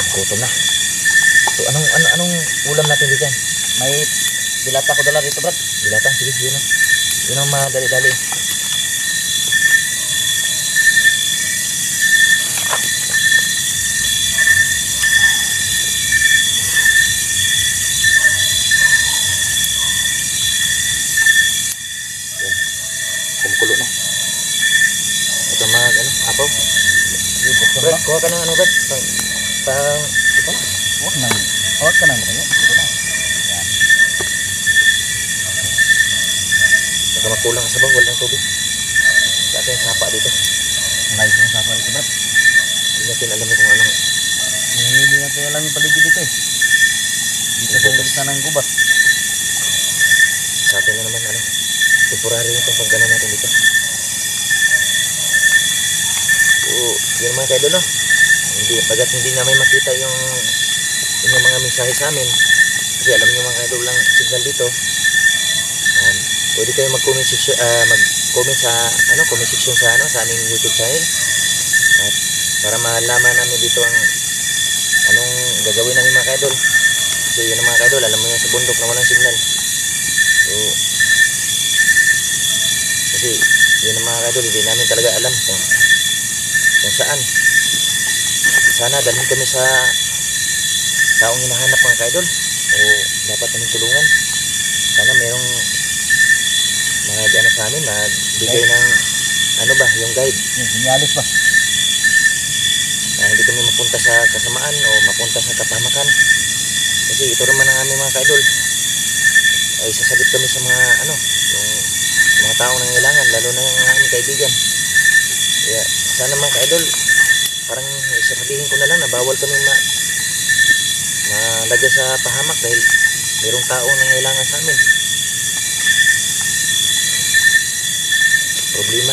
Gutom na. So anong ulam natin dito yan? May dilata ko dala dito, Brad. Dilata, sige, yun na. Yun ang madali-dali. Yan. Kumukulo na. Ito apaw. Brad, kuha ka ng ano Brad? Ito na. Huwag ka nang ganyan. Dito na. Baka makulang ka sa bawal ng tubig. Sa ating sapa dito. Malayo sa sapa dito, Brad. Hindi natin alam kung anong Hindi natin alam yung paligid dito eh. Dito sa gitna ng gubat. sa atin na naman temporary yung pagkano natin dito. So, yun mga kaidol, no? Pagkat hindi namin makita yung mga mensahe sa amin, kasi alam nyo mga kaidol lang signal dito, pwede kayo mag-comment section, mag-comment sa comment section sa aming YouTube channel, at para malaman namin dito ang anong gagawin namin mga kaidol. Kasi yun mga kaidol, alam mo yan sa bundok na walang signal. So kasi yun mga kaidol, hindi namin talaga alam kung saan. Sana dalhin kami sa taong hinahanap mga kaidol, o dapat namin tulungan. Sana merong sa amin, magbigay ng yung guide, Yung sinyalis ba? na hindi kami mapunta sa kasamaan o mapunta sa kapahamakan. Kasi ito naman ang aming mga kaidol ay sasagot kami sa mga yung mga taong nangailangan, lalo na yung aming kaibigan. Kaya sana mga kaidol, parang sasabihin ko na lang na bawal kami malagay sa pahamak dahil mayroong taong nangailangan sa amin. Problema.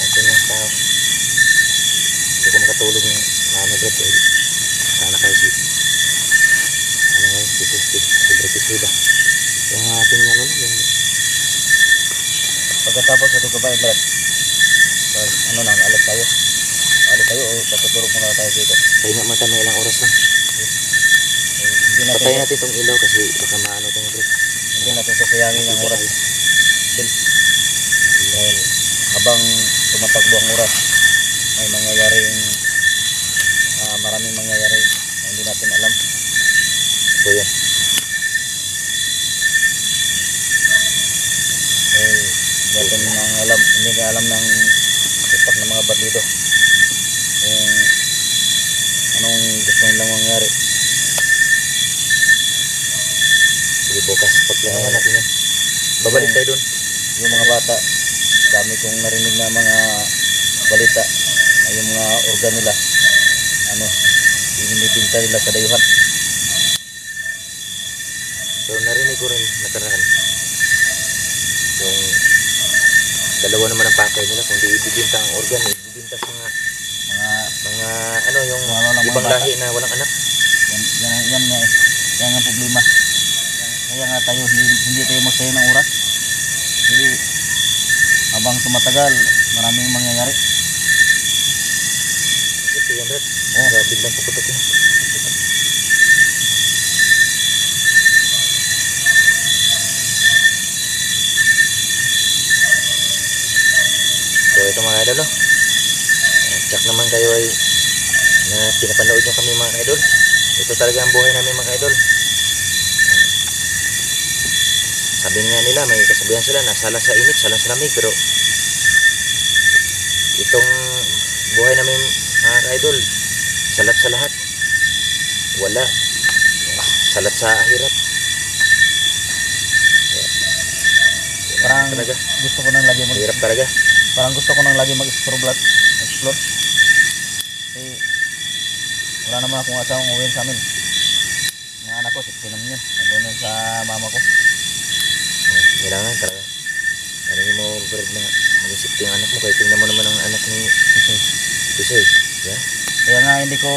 Atin ang tao. Hindi ko makatulog ng Brad dahil sana kayo si Brad Isuda. Yung ating yung Pagkatapos ito ko ba yung Brad? Alis tayo. Alis tayo o patutulog muna tayo dito. pahinga mata na ilang oras lang. Hindi natin, Patayin natin itong ilaw kasi baka maano tayo Brad. hindi natin sasayangin ang oras. Dahil habang tumatakbo ang oras, may maraming mangyayari na hindi natin alam. So yan. Hindi ka alam ng itak ng mga bandido kung anong gusto nilang mangyari. Sige bukas pagplanahan natin yan. Babalik tayo dun. Yung mga bata, dami kong narinig na mga balita na yung mga organ nila ibinibinta nila sa dayuhan. So narinig ko rin nakaraan yung dalawa naman ang pakay nila, kundi ibibinta ang organ, ibibinta sa mga ano yung Wala lang mga ibang bata. lahi na walang anak. yan nga eh. Yan ang problema. Kaya nga tayo hindi tayo magsayang ng oras. Kasi habang tumatagal, maraming mangyayari. Ito yan, Brad. Biglang puputok yan. So ito mga idol, no? Check naman kayo ay na pinapanood nyo kami mga idol. Ito talaga ang buhay namin mga idol. Sabi nga nila, may kasabihan sila na salang sa init, salang sa lamig, pero itong buhay namin mga idol, salat sa lahat. Wala. Salat sa hirap. Parang talaga. gusto ko nang lagi Hirap talaga. parang gusto ko nang lagi mag-explore. Kasi wala naman akong asawang uwi sa amin. Mga anak ko, 16 naman yun. Nandun sa mama ko. Kailangan talaga. Ano mo, Brad, na mag-isip yung anak mo. Kaya tingnan mo naman ang anak ni Pisoy. Yeah? Kaya nga hindi ko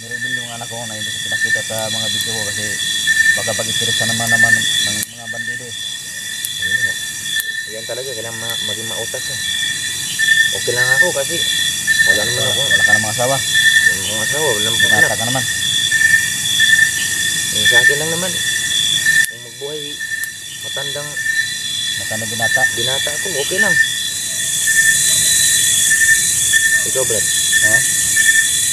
nireveal yung anak ko na hindi ko pinakita sa mga video ko kasi baka pag-interesa naman ng mga bandido eh. Ayun nga. Yan talaga. Kailangan maging mautas. Okay lang ako kasi wala naman ako. Wala ka ng mga asawa. Yung mga asawa, wala naman akong anak. Binata ka naman. Yung sa akin lang naman, kung magbuhay matandang Matanda binata. binata ako, okay lang. Ikaw, Brad. Ha?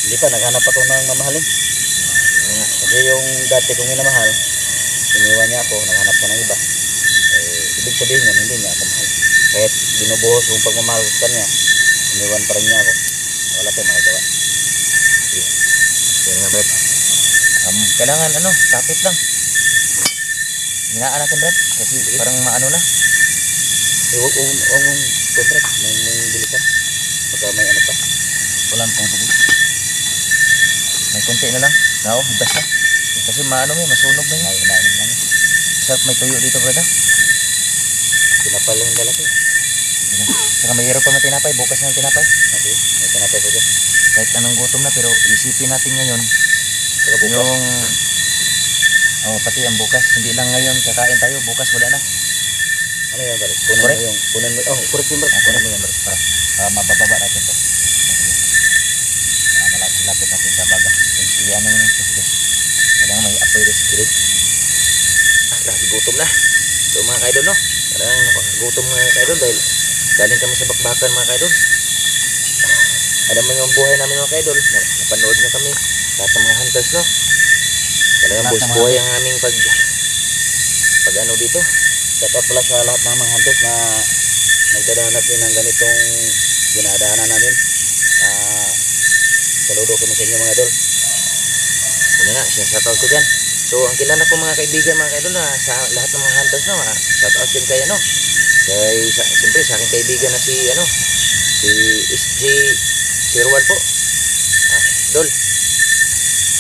Hindi pa, naghanap ako ng mamahalin. Nga. Kasi yung dati kong minamahal, iniwan niya ako, naghanap ko ng iba. Ibig sabihin yun, hindi niya ako mahal. Kahit binubuhos yung pagmamahal ko sa kanya, iniwan pa rin niya ako. Wala tayong magagawa. Yan nga, Brad. Kailangan, kapit lang. Hinaan natin, Brad. Kasi parang maano na. Huwag mong contract, may bilisan. Baka may ano pa. Wala pang tubig. May konti na lang. Nao, basta. Kasi maano mo, masunog na yun. Inainin lang. Sarap may tuyo dito, Brad. Pinapal lang yung lalaki. Saka may hero pa ng tinapay. Bukas na ng tinapay. Okay, may tinapay pa dyan. Kahit anong gutom na, pero isipin natin ngayon. Saka bukas. Pati ang bukas. Hindi lang ngayon kakain tayo. Bukas wala na. Ano yan, Baris? Kunin Correct. mo yung, correct yung Baris. Kunin mo yan, Baris. Para mabababa natin to. Malapit natin sa baga. Ano yun? Kailangan may apoy rin sa kilid. Grabe gutom na. So mga kaidol, no? Talagang gutom mga kaidol dahil galing kami sa bakbakan mga kaidol. Alam mo yung buhay namin mga kaidol. Napanood nyo kami. Lahat ng mga hunters, no? Talagang Lahat ng buhay mga- ang aming pag ano dito. Shout out pala sa lahat ng mga hunters na nagdadanas din ng ganitong ginadaanan namin. Saludo kami sa inyo mga idol. Yun na nga, sinashoutout ko dyan. So ang kilala ko mga kaibigan mga kaidol na sa lahat ng mga hunters, no? Shoutout dyan kay siyempre sa aking kaibigan na si si Ruan po. Dol.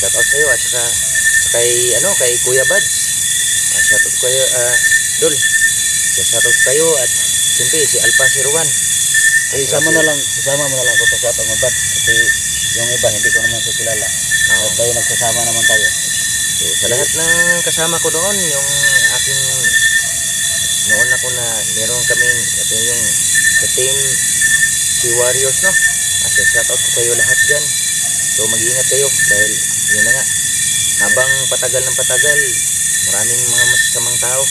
Shoutout sa iyo at saka kay Kuya Bads. Shoutout ko kayo, Dol. Shoutout kayo at siyempre si Alpha si Ruan. Isama mo na lang ako sa shout out mga bad. Kasi yung iba hindi ko naman sa kilala. Kahit tayo nagsasama naman tayo. So, sa lahat ng kasama ko doon, yung aking noon ako na meron kaming ito yung sa team si Warriors, no? Shoutout ko kayo lahat dyan. So mag-iingat kayo dahil yun na nga, habang patagal ng patagal, maraming mga masasamang tao.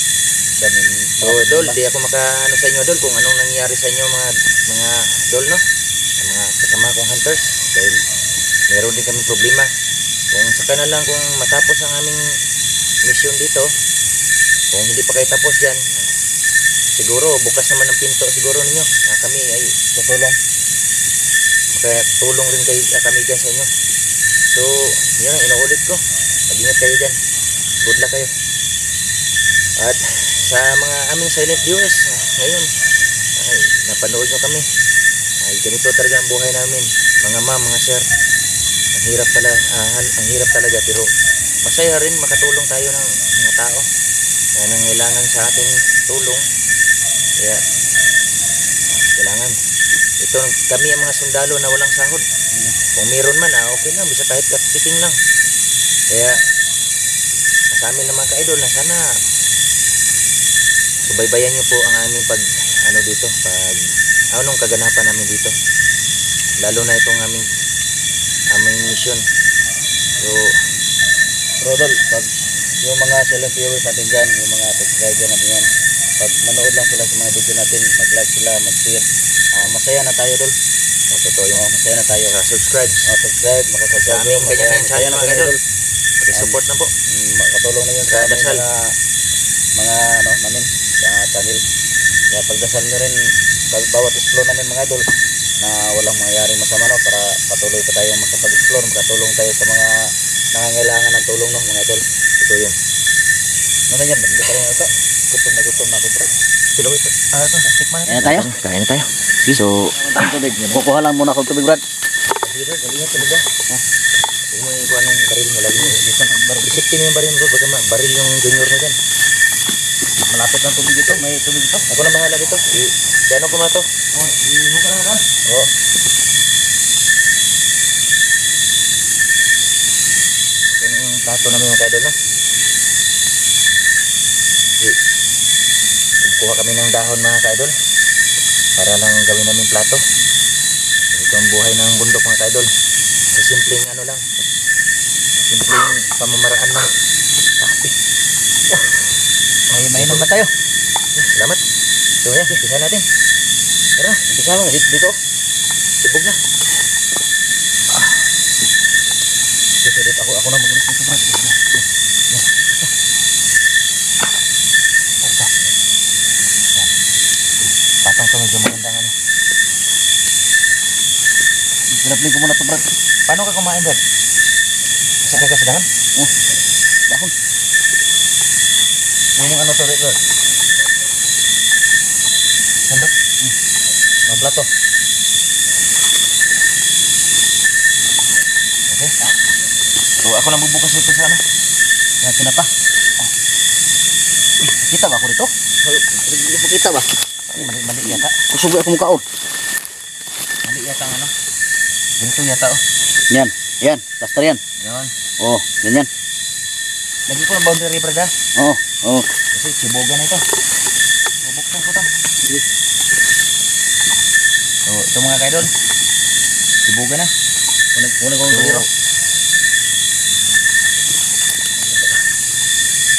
So Dol, di ako makaano sa inyo Dol kung anong nangyayari sa inyo mga Dol, no? Sa mga kasama kong hunters dahil meron din kami problema. Kung saka na lang kung matapos ang aming mission dito, kung hindi pa kayo tapos dyan, siguro bukas naman ang pinto siguro ninyo na kami ay Tutulong. makatulong rin kami dyan sa inyo. So yun ang inuulit ko, mag-ingat kayo dyan, good luck kayo. At sa mga aming silent viewers ngayon, ay napanood nyo kami, ay ganito talaga ang buhay namin mga ma'am, mga sir. Ang hirap pala, ang hirap talaga, pero masaya rin makatulong tayo ng mga tao na nangailangan sa ating tulong. Kaya kailangan. Ito kami ang mga sundalo na walang sahod. Kung meron man, okay lang, bisa kahit katiting lang. Kaya sa amin ng mga ka-idol na sana subaybayan nyo po ang aming dito, anong kaganapan namin dito. Lalo na itong aming mission. So, Rodol, pag yung mga silent viewers natin dyan, yung mga subscriber natin yan, pag manood lang sila sa mga video natin, mag-like sila, mag-share, masaya na tayo, Dol. totoo yung Masaya na tayo. subscribe. Subscribe, Sa makasubscribe. aming kanya-kanya channel mga idol. Pag-support na po. Makatulong na yun sa aming Dasal. mga namin sa channel. Kaya pagdasal nyo rin bawat explore namin mga idol na walang mangyayaring masama para patuloy pa tayong makapag-explore, makatulong tayo sa mga nangangailangan ng tulong mga idol. Ito yun. Ano yan? Hindi pa rin ito. Gutom na ako, bro. Ito, tikman Kaya tayo? Kain na tayo. So, Tubig. Kukuha lang muna ako tubig, Brad. galingan talaga. Huwag mo ikuha ng baril mo lagi. Isipin mo yung baril mo, baka baril yung junior mo dyan. Malapit ng tubig ito. May tubig ito. Ako na bahala dito. Kaya ano ko to? Iho ka lang, Brad. Oo. Ito na yung plato namin mga kaidol, no? Kuha kami ng dahon mga kaidol para lang gawin namin plato. Ito ang buhay ng bundok mga kaidol. So, simpleng lang. Simpleng pamamaraan lang. May inom na tayo. Salamat. So yan, umpisa natin. Tara, umpisa mo. Dito. Sibog na. Dito. Ako na mag-ulit dito, Brad. Patong to, medyo magandang Pinapling ko muna ito, Brad. Paano ka kumain, Brad? Sa kagasidangan? Bakon. Yung to, Brad? Sandok? Mga plato. Okay. So, ako nang bubukas ito sa Yan, sinapa. Kita ba ako dito? Kita ba? Mali yata. Kusubi ako mukhaon. Mali yata ang Ganito yata, Yan. Plaster yan. Yan. Oh, ganyan. Lagi ko ng boundary, Brad, ha? Oh. Kasi chiboga na ito. Bubuksan ko ito. So, ito mga kaidol. Chiboga na. Una kong tuliro.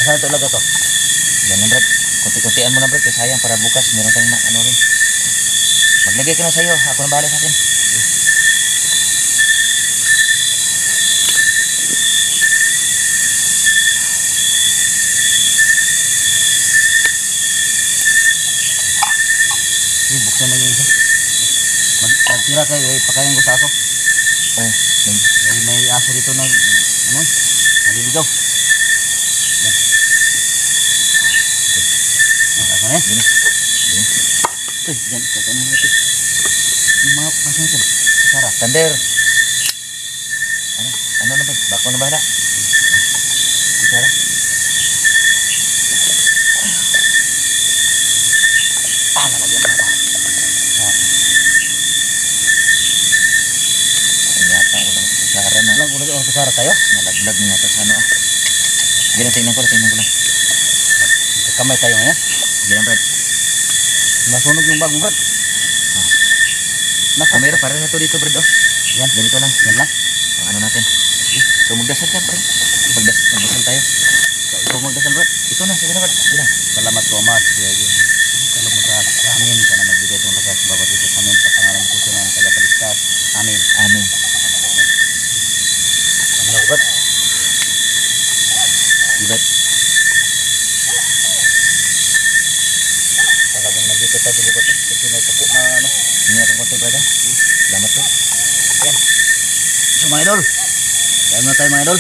Asan ito laga to? Yan Brad. Kunti-kuntian mo na, Brad. Kasi sayang para bukas meron tayong rin. Maglagay ka na sa'yo. Ako na bahala sa akin. Buksan na yun. Magtira kayo, pakain ko sa aso. Oh, May aso dito na, naliligaw. Yan. Aso na yan? Gini. Uy, yan, kakain mo natin. Yung mga aso nito, Sara. Thunder. Ano na, Brad? Bako na bahala. Bicara. Nalagyan na ito. Yata walang bicara na. Walang Sara tayo? Nalaglag niya ito sa Gina, tingnan ko lang. Kamay tayo ngayon. Gina, Brad. Nasunog yung bagong, Brad. Kamera, para na ito dito, Brad. Yan. Ganito lang. Yan lang. Ang ano natin. So, magdasal ka, Brad. Magdasal tayo. Ikaw magdasal, Brad. Ito na, sige na, Brad. Gina. Salamat po, Mas. Kalong mo sa amin. Sana magbigay itong lakas sa bawat isa sa amin. Sa pangalan ko sa mga tagapaligtas. Amin. Amin. Ano ko, Brad? Brad. Talagang nandito tayo sa likod. Kasi may tuko na Hindi akong konti, Brad. Salamat, Brad. Yan. So mga idol. Kaya na tayo mga idol.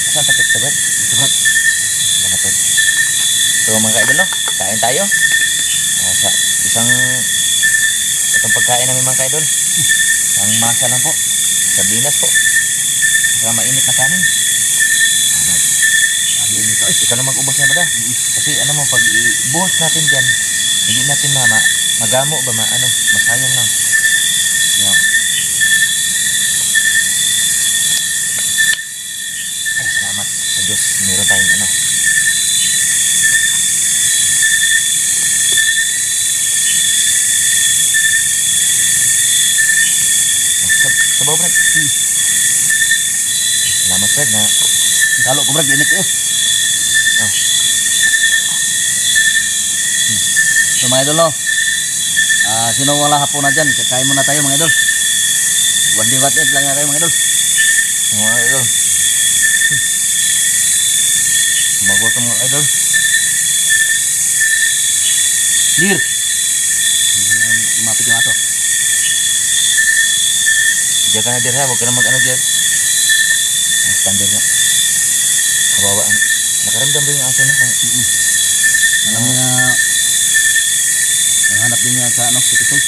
Saan tapit ka, Brad? Ito, Brad. Salamat, Brad. So, mga ka-idol, no? Kain tayo. Sa itong pagkain namin mga ka-idol. Ang masa lang po. Sardinas po. Saka mainit na kanin. Ikaw na mag-ubos niya ba? Kasi ano mo, pag ibuhos natin dyan, hindi natin magamo ba, masayang lang. Yan. Ay, salamat sa Diyos. Meron tayong sabaw, Brad. Salamat, Brad, na Kalo ko brad, init eh. Oh. So mga idol, no? Sino wala hapunan dyan? Kakain muna tayo mga idol. 1 day what it lang nga kayo mga idol. Mga idol. Magutom mga idol. Clear. Lumapit yung aso. Diyan ka na dir ha, huwag ka na mag-ano dyan. Ang standard nga. Kawawa ang nakaramdam ba yung aso na? Alam niya na hanap din niya sa Sikisoy.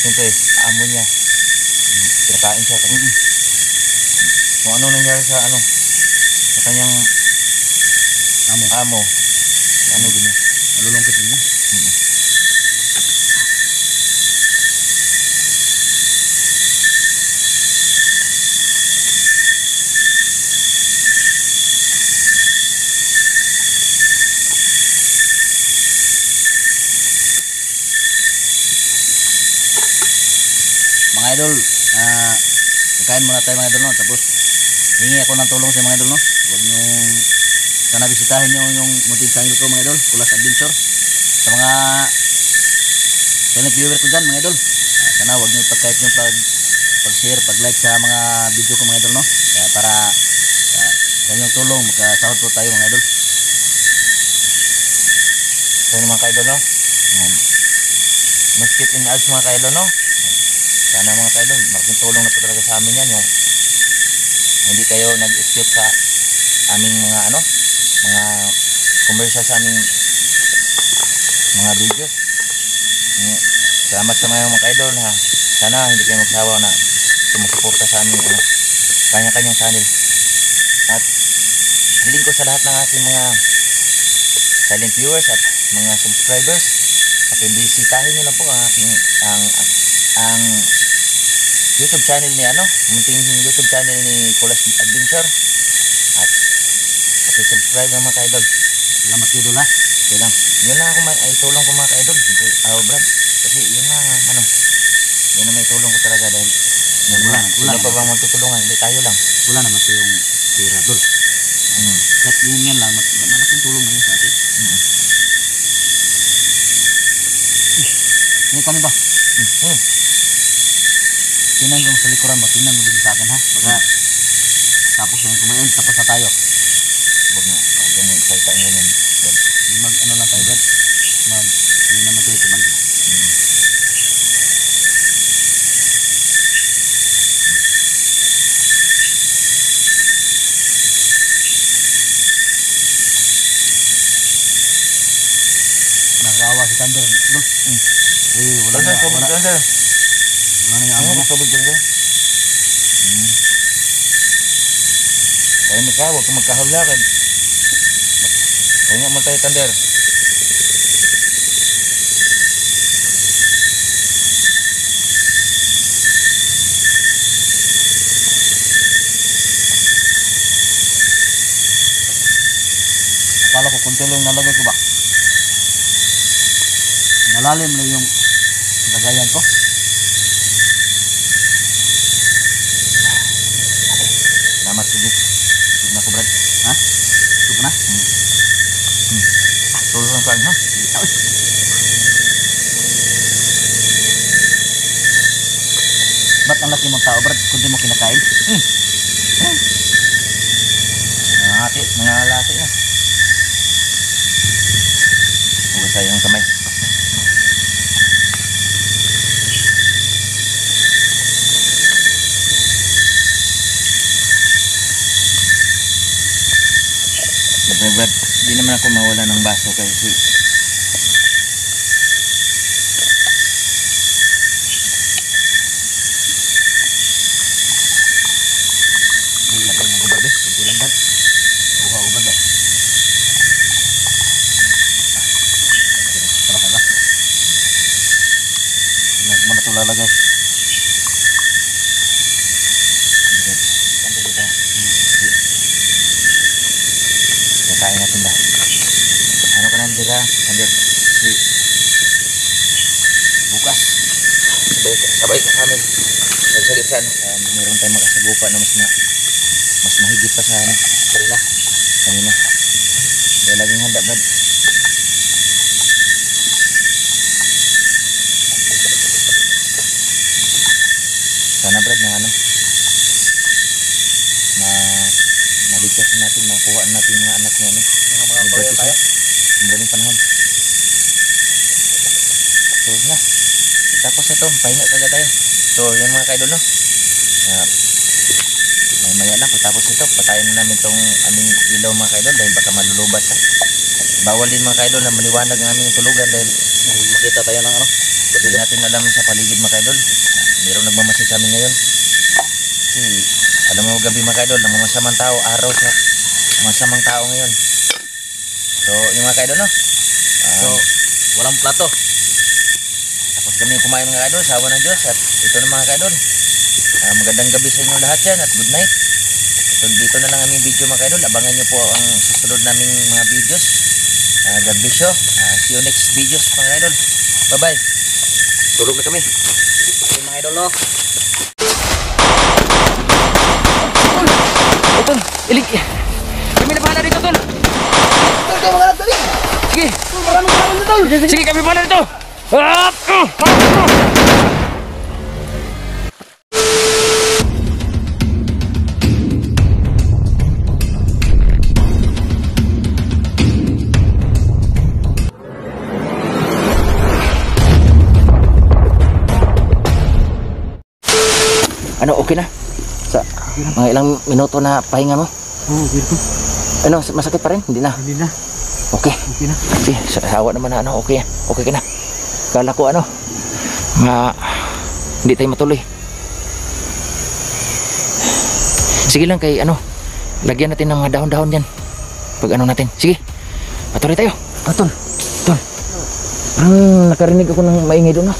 Siyempre, amo niya. Kinakain siya. Kung ano nangyari sa sa kanyang amo. Ano din niya? Nalulungkot din niya. Mga idol, kakain muna tayo mga idol, no? Tapos hingi ako ng tulong sa mga idol, no? Huwag niyong sana bisitahin niyo yung munting channel ko mga idol, Kulas Adventure. Sa mga silent viewer ko dyan mga idol, sana huwag niyo kahit yung pag-share, pag-like sa mga video ko mga idol, no? Para sa inyong tulong makasahod po tayo mga idol. So mga kaidol, no? Mas keep in ads mga kaidol, no? Sana mga kaidol, malaking tulong na po talaga sa amin yan, yung hindi kayo nag-skip sa aming mga mga commercial sa aming mga videos. Salamat sa mga kaidol ha. Sana hindi kayo magsawa na sumusuporta sa aming kanya-kanyang channel. At hiling ko sa lahat ng aking mga silent viewers at mga subscribers, pakibisitahin nyo lang po ang YouTube channel ni munting YouTube channel ni Kulas Adventure, at pakisubscribe ng mga ka-idol. Salamat kayo idol ha. Okay lang. Yun lang ako tulong ko mga ka-idol. Siyempre, Brad, kasi yun lang yun ang may tulong ko talaga dahil wala pa bang magtutulungan, hindi tayo lang. Wala naman ito yung pera dol. Kahit yun yan lang, malaking tulong na yun sa atin. Hindi kami ba? Tinan ko sa likuran mo, tinan mo din sa akin ha. Baka tapos yung kumain, tapos na tayo. Huwag na salita nyo yun. Mag lang tayo Brad. Hindi naman tayo kumanda. Nakawa si Thunder dol. Wala na yung amo mo. Kaya may ka, huwag kang magkahawlakan. Kaya nga mo tayo, Thunder. Akala ko kunti lang nalagay ko ba? Nalalim na yung lagayan ko. Salamat sa Diyos. Huwag na ko, Brad. Ha? Ito na? Tulong lang saan, ha? Ba't ang laki mong tao Brad? Kundi mo kinakain? Nangalati na. Huwag sa iyong kamay. Brad, di naman ako mawala ng baso kasi May ilagay ng Brad eh. Kunti lang ba? lalagay. Kakain natin ba? Ano ka nandira? Nandir. Bukas. Sabay ka sa amin. Nagsagip sa ano. Meron tayong makasagupa na mas mahigit pa sa ano. Kanina. Kaya laging handa, Brad. Sana, Brad, na ano. Maligtasan natin, makuha natin mga anak niya, ano. Mga pareho tayo. Madaling panahon. So, na. Tapos ito, pahinga kagad tayo. So, yan mga kaidol, no. Maya lang, pagtapos ito, patayin na namin tong aming ilaw mga kaidol dahil baka malulubat ha. Bawal din mga kaidol na maliwanag ang aming tulugan dahil Makita tayo ng ano. hindi natin alam sa paligid mga kaidol. Mayroong nagmamasid sa amin ngayon. Kasi, alam mo gabi mga kaidol, ng mga masamang tao, araw sa masamang tao ngayon. So, yung mga kaidol, no. So, walang plato. Tapos kami kumain mga kaidol, sa awa ng Diyos. At ito na mga kaidol. Magandang gabi sa inyo lahat yan at good night. Dito na lang aming video mga kaidol. Abangan nyo po ang susunod naming mga videos. God bless you. See you next videos mga kaidol. Bye bye. Tulog na kami. Okay mga idol, no? Tol, ilig. Kami na bahala dito, Tol. Tol, kayo mga tol. Sige. Maraming na tol. Sige, kami bahala dito. Ano, okay na? Sa mga ilang minuto na pahinga mo? Oo, dito. Ano, masakit pa rin? Hindi na. Hindi na. Okay. Okay na. Sige, sa asawa naman na ano, okay. Okay ka na. Kala ko ano, hindi tayo matuloy. Sige lang kay ano, lagyan natin ng mga dahon-dahon yan. Pag ano natin. Sige, patuloy tayo. Tol. Parang nakarinig ako ng maingay doon, no?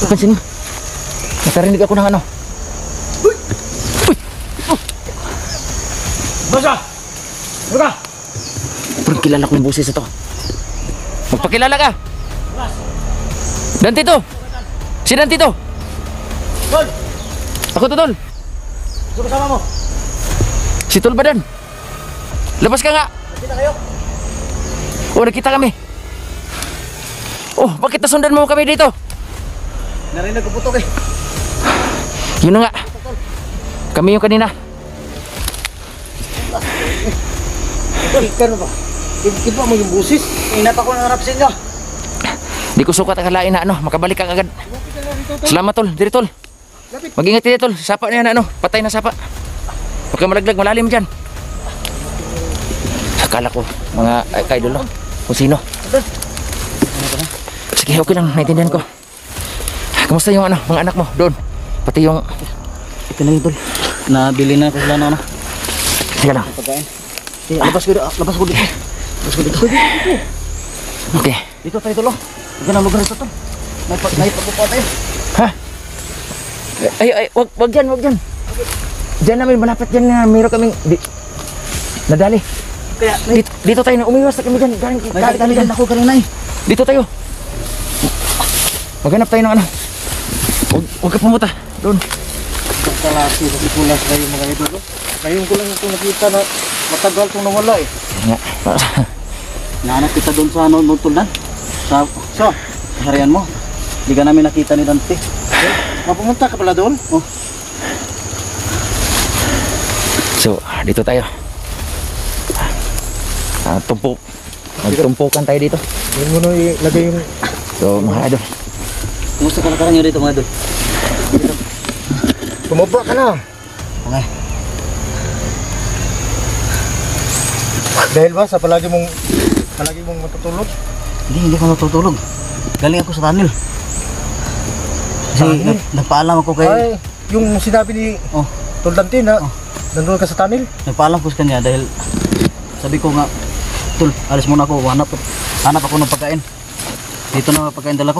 Pansin mo. Nakarinig ako ng ano. Basa! Baka! Parang kilala kong boses ito. Magpakilala ka. Dante to. Si Dante to. Tol! Ako to, Tol. Sino kasama mo? Si Tol Badan. Labas ka nga. Nakita kayo? Oh, nakita kami. Oh, bakit nasundan mo kami dito? Narinig ko putok eh. Yun na nga. Kami yung kanina. Tol, kano ba? Iba mo yung busis. Inat ako ng harap sa inyo. Di ko sukat akalain na ano, makabalik ka agad. Salamat, Tol. Diri, Tol. Mag-ingat dito, Tol. Sapa na yan, ano. Patay na sapa. Huwag ka malaglag, malalim dyan. Akala ko, mga kaidol, no? Kung sino. Sige, okay lang. Naintindihan ko. Kamusta yung ano, mga anak mo doon? Pati yung... Ito na yun, Tol. Nabili na ako sila na ano. Sige lang. Pagkain. Labas ko dito. Labas ko dito. Labas ko dito. Okay. Dito tayo, Tol. Huwag na lugar ito, Tol. May pagpupa tayo. Ha? Ay, wag dyan, wag dyan. Diyan namin, malapit dyan na mayroon kaming... nadali. Kaya, Dito tayo na, umiwas na kami dyan. may kami dyan ako kanina eh. Dito tayo. Maghanap tayo ng ano. Huwag ka pumunta. Doon. Kalasi kasi pulas kayo mga idol. Ngayon ko lang itong nakita na matagal itong nawala eh. Nga. Nahanap kita doon sa ano, Tuldan. Sa harian mo. Hindi ka namin nakita ni Dante. Mapumunta ka pala doon? Oh. So, dito tayo. Magtumpukan tayo dito. Yung mo ilagay yung... So, mga idol. Kumusta ka nakarang nyo dito mga idol? Tumaba ka na. Okay. Dahil ba sa palagi mong matutulog? Hindi ako natutulog. Galing ako sa tunnel. Kasi nagpaalam ako kay... Ay, yung sinabi ni Tuldante na nandun ka sa tunnel? Nagpaalam ko sa kanya dahil sabi ko nga, Tul, alis muna ako, hanap ako ng pagkain. Dito na pagkain dala ko.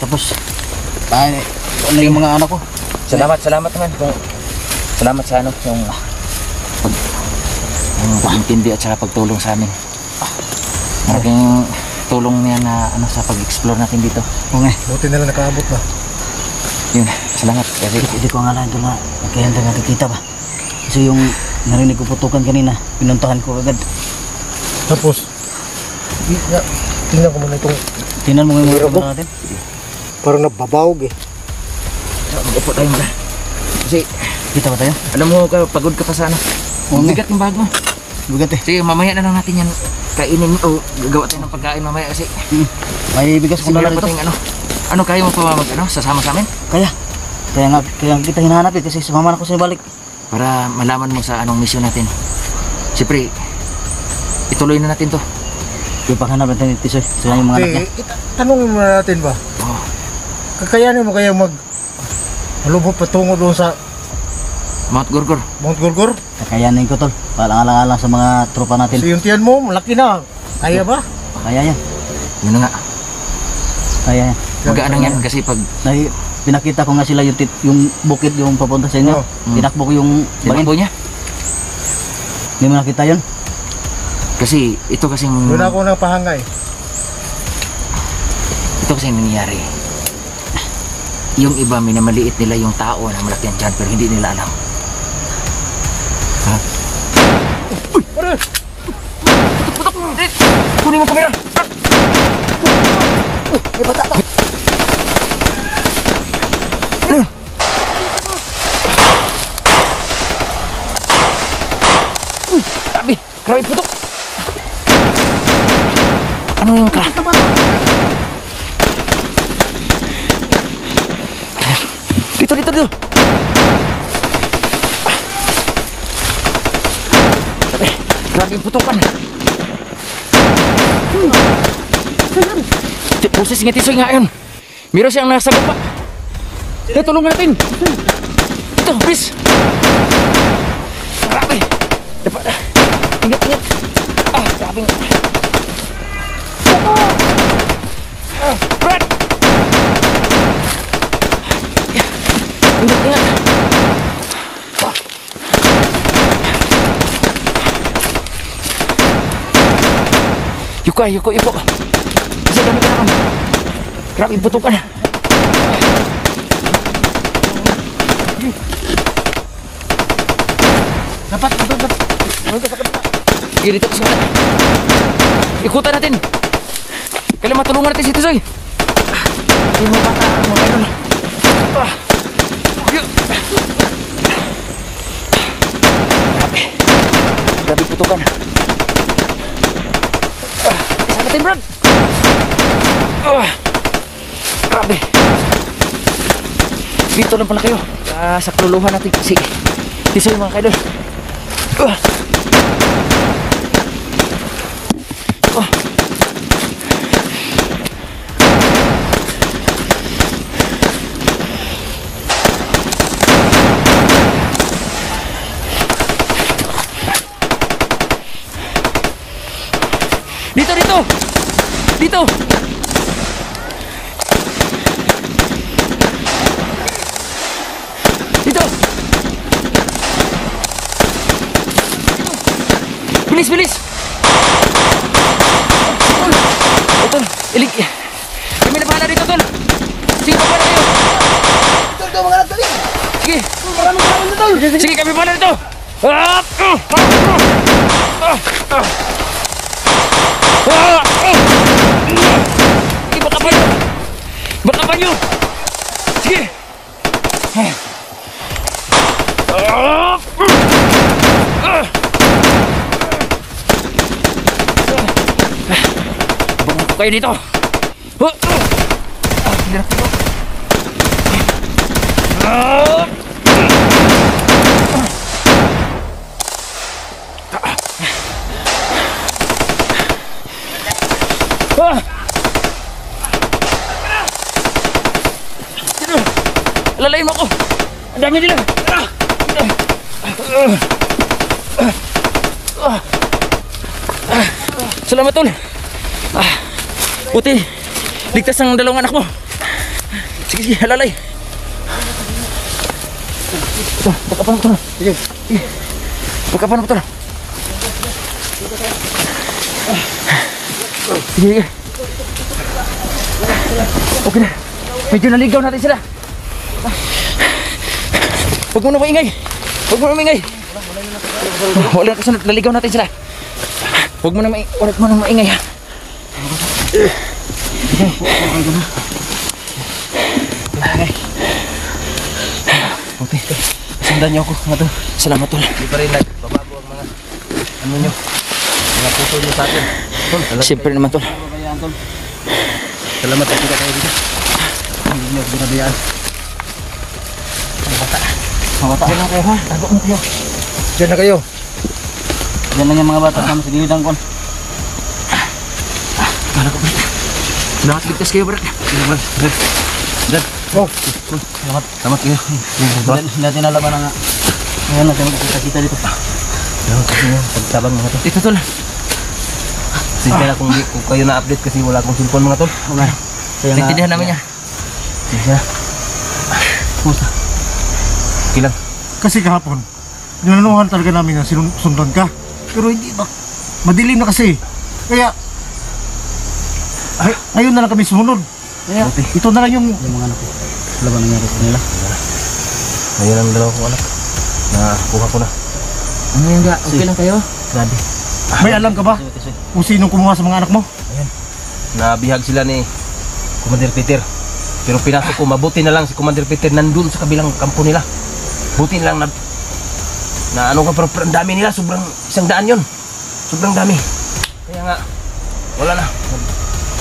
Tapos Ay, ano yung mga anak ko? Salamat naman kung salamat sa ano yung pag-intindi at saka pagtulong sa amin. Malaking tulong niya na ano sa pag-explore natin dito. Okay. Buti na lang nakaabot na. Yun, salamat. Kasi Hindi ko nga lang ito na kaya hindi nakikita ba. Kasi yung narinig ko putukan kanina, pinuntahan ko agad. Tapos, tingnan ko muna itong Tingnan mo yung mga natin. parang nababawag eh. upo tayo mga. Kasi Kita ba tayo? alam mo ka, pagod ka pa sana. Bigat yung bag mo. Bigat eh. Sige, mamaya na lang natin yan kainin o gagawa tayo ng pagkain mamaya kasi May bigas ko na lang siguro ito. pa tayong ano kaya mo pa sasama sa amin? Kaya kita hinahanap eh kasi sumama na ako sa balik. Para malaman mo sa anong misyon natin. Siyempre, ituloy na natin to. Yung paghanap natin ni Tisoy. Sila yung mga anak niya. Tanongin muna natin ba? Oh, Kakayanin mo kaya malubog patungo doon sa Mount Gorgor. Mount Gorgor? Kakayanin ko tol. Paalang-alang sa mga tropa natin. So yung tiyan mo, malaki na. Kaya ba? Kaya yan. Yun na nga. Kaya yan. Magaan lang yan kasi pag Pinakita ko nga sila yung bukid yung papunta sa inyo. Oh. Tinakbo ko yung bangin. tinakbo niya. Hindi mo nakita yun? Kasi ito kasing Doon ako napahangay. ito kasing nangyayari. Yung iba minamaliit nila yung tao na malaki ang tiyan pero hindi nila alam. Ha? Uy! Pare! Putok! Kunin mo kamera! May bata pa! Grabe putok! Ano yung ka? Dito! Grabe yung putokan! Pusis nga Tisoy nga yun! Meron siyang nasa gupa! Tulungan natin! Ito, please! Grabe! Dapat! Ingat! Grabe! Brad! Ingat! Yuko! Bisa dami ka naman! Grabe, putukan! Dapat! Sige, dito sa sana. Ikutan natin. Kailan matulungan natin si Tisoy. Hindi mo bata mo ganun. Grabe putukan. Isa natin, Brad. Grabe. Dito lang pala kayo. Sa kluluhan natin si Tisoy mga kaidol. Dito! Dito! Bilis! Tol, ilig. Kami na bahala dito, Tol. Sige, bahala kayo. Tol, mga anak tali! Sige. Maraming na tol! Sige, kami bahala dito. Sige, baka pa nyo. Sige. Bangun ko kayo dito. Hirap ito. Lalayin mo ako. Ang dami nila. Salamat, Tol. Buti, ligtas ang dalawang anak mo. Sige, sige, halalay. Ito, pagkapan mo ito. Sige. Pagkapan mo ito. Sige, sige. Okay na. Medyo naligaw natin sila. Huwag mo na maingay. Huwag mo na maingay. Wala na kasunod. Naligaw natin sila. Huwag mo na maingay ha. Okay. Okay. Sundan niyo ako. Mga tol. Salamat tol. Hindi pa rin nagbabago ang mga ano nyo. Mga puso nyo sa atin. Tol, Siyempre naman tol. Babayaan, Tol. Salamat sa kita kayo dito. Hindi nyo binabayaan. Mga bata. Diyan lang kayo ha. Tago mo kayo. Diyan na kayo. Diyan lang yung mga bata sa masigilidang kon. Kala ko bro. Salamat ligtas kayo bro. Diyan. Oh. Salamat. Salamat kayo. Hindi natin alaman na nga. Ngayon natin magkita-kita dito. Salamat kayo. Pagtabang mga tol. Dito tol. Sige na kung kayo na-update kasi wala akong cellphone mga tol. Okay. Naintindihan namin niya. Sige na. Kumusta? Okay lang. Kasi kahapon, nilanuhan talaga namin na sundan ka. Pero hindi ba? Madilim na kasi. Kaya, ay, ngayon na lang kami sumunod. Kaya, ito na lang yung... Yung mga anak ko. Wala ba nangyari sa kanila? Ngayon ang dalawa kong anak. Nakuha ko na. Ano yung ga? Okay lang kayo? Grabe. May alam ka ba kung sinong kumuha sa mga anak mo? Nabihag sila ni Commander Peter. Pero pinasok ko, mabuti na lang si Commander Peter nandun sa kabilang kampo nila. Buti na lang na ano ka, pero ang dami nila, sobrang 100 yun. Sobrang dami. Kaya nga, wala na.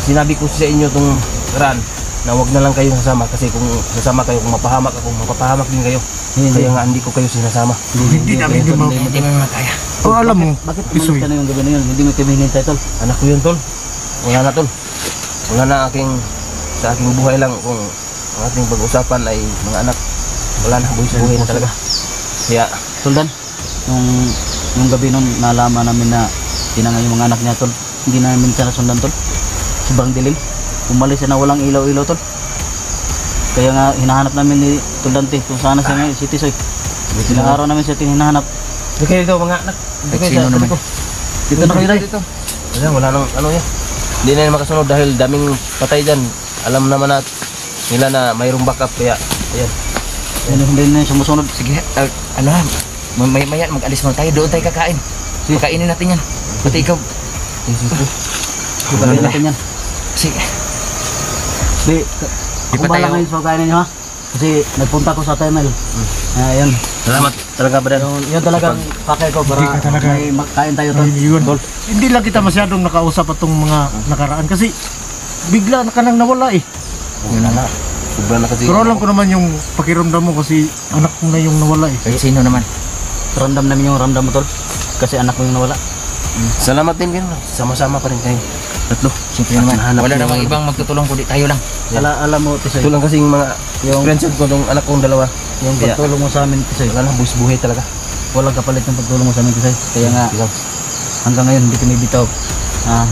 Sinabi ko sa inyo itong ran na wag na lang kayo sasama kasi kung sasama kayo, kung mapahamak ako, mapapahamak din kayo. Kaya nga hindi ko kayo sinasama. Hindi namin din mo. Hindi mo makaya. O alam mo, Bakit Isoy, ka na yung gabi na yun? Hindi mo kami hinintay, Tol. Anak ko yun, Tol. Wala na, Tol. Wala na sa aking buhay lang kung ang ating pag-usapan ay mga anak. Wala na, buhay na talaga. Kaya, Toldan, yung gabi nun nalaman namin na tinangay yung mga anak niya, Tol. Hindi namin siya nasundan, Tol. Sobrang dilim. Umalis siya na walang ilaw-ilaw, Tol. Kaya nga hinahanap namin ni Tol Dante kung saan na siya ngayon, si Tisoy. Ilang araw namin siya hinahanap. hindi kayo dito mga anak. Hindi kayo Sino sa naman? tabi ko. Dito na kayo dito. Wala nang ano yan. Hindi na yan makasunod dahil daming patay dyan. Alam naman nila na mayroong backup kaya ayan. Hindi na yung sumusunod. Sige, ano ha? Maya mag-alis muna tayo. Doon tayo kakain. Pakainin natin yan. Pati ikaw. Pagkain natin yan. Sige. Di, Di pa kung bala tayo- ngayon sa pagkain ninyo ha. Kasi nagpunta ko sa Taymel. Ayan. Salamat talaga ba dan? Yun talagang pakay ko para Hindi ka talaga- may makain tayo, Tol. yun. Hindi lang kita masyadong nakausap atong mga nakaraan kasi bigla na ka nang nawala eh. Wala na. Sobra na kasi. Pero alam ko naman yung pakiramdam mo kasi anak mo na yung nawala eh. Sino naman? Ramdam namin yung ramdam mo, Tol. Kasi anak ko yung nawala. Salamat din kayo. Sama-sama pa rin kayo. Tatlo. Siyempre naman. Nahanap Wala yung namang mga- ibang magtutulong kundi tayo lang. Alam mo, Tisoy. Ito lang kasing mga Yung- friends ko nung anak kong dalawa. Yung Kaya- pagtulong mo sa amin, Tisoy. Wala na, buhay talaga. Walang kapalit ng pagtulong mo sa amin, Tisoy. Kaya nga, Bilang. hanggang ngayon, hindi kami bitaw.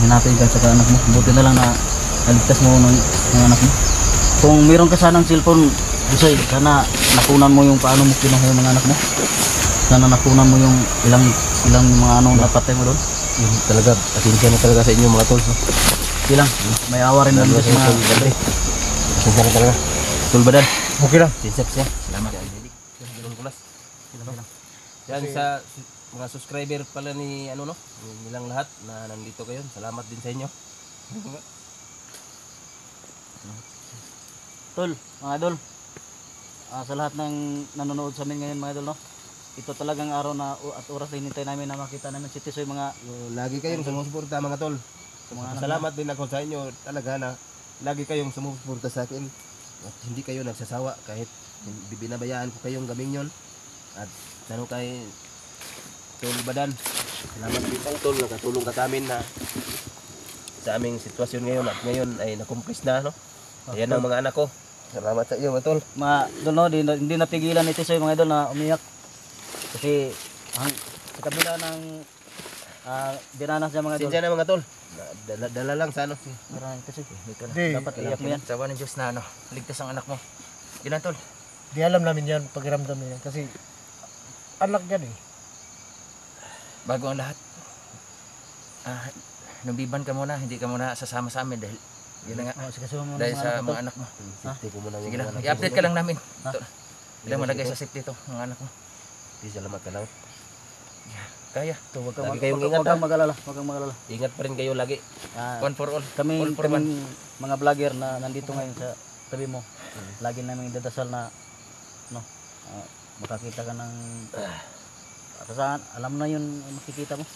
Hinapin ka sa anak mo. Buti na lang na naligtas mo ng anak mo. Kung mayroon ka sanang cellphone, Tisoy, sana nakunan mo yung paano mo kinuha yung mga anak mo. Sana nakunan mo yung ilang mga anong napatay mo doon. Yun talaga, pasensya na talaga sa inyo mga tol. No? Ilang, may awa rin namin sa mga Dante. Pasensya na talaga. Tol Badan. Okay lang. Pasensya siya. Salamat. Ganun kulas. Yan sa mga subscriber pala ni ano no, nilang lahat na nandito kayo. Salamat din sa inyo. Tol, mga idol. Sa lahat ng nanonood sa amin ngayon, mga idol, no? Ito talagang araw na at oras na hinintay namin na makita namin si Tisoy, mga Lagi kayong sumusuporta mga tol. Salamat din ako sa inyo talaga na lagi kayong sumusuporta sa akin. At hindi kayo nagsasawa kahit binabayaan ko kayong gabing yon. At tanong kay Tol Badan. Salamat din kay Tol, nakatulong ka sa amin na sa aming sitwasyon ngayon at ngayon ay nakumplis na no. Ayan ang mga anak ko. Salamat sa iyo mga Tol. idol, no? Hindi napigilan ni Tisoy, mga idol, na umiyak. Kasi sa kabila ng dinanas niya, mga idol. Pasensya na mga Tol. Dala lang sa ano. Marami kasi. Dito na. Hindi, Dapat iyak mo yan. Sawa ng Diyos na ligtas ang anak mo. Yun lang tol. di alam namin yan, pakiramdam niya yan. Kasi anak yan eh. Bago ang lahat. Nubiban ka muna, hindi ka muna sasama sa amin dahil yun na nga. Oh, sige, sumo mo Dahil ng sa anak mo, mga tol. anak mo. Safety ko muna Sige yung lang, mga anak. i-update ka lang namin. Ha? Tol. Hindi mo lagay sa safety to, mga anak mo. Di, salamat ka lang. Kaya, So, wag kang Lagi kayong ingat, wag kang mag-alala. Wag kang mag-alala. Ingat pa rin kayo lagi. one for all. Kami, All for one. mga vlogger na nandito ngayon sa tabi mo, lagi namin dadasal na makakita ka ng saan, alam na yun makikita mo.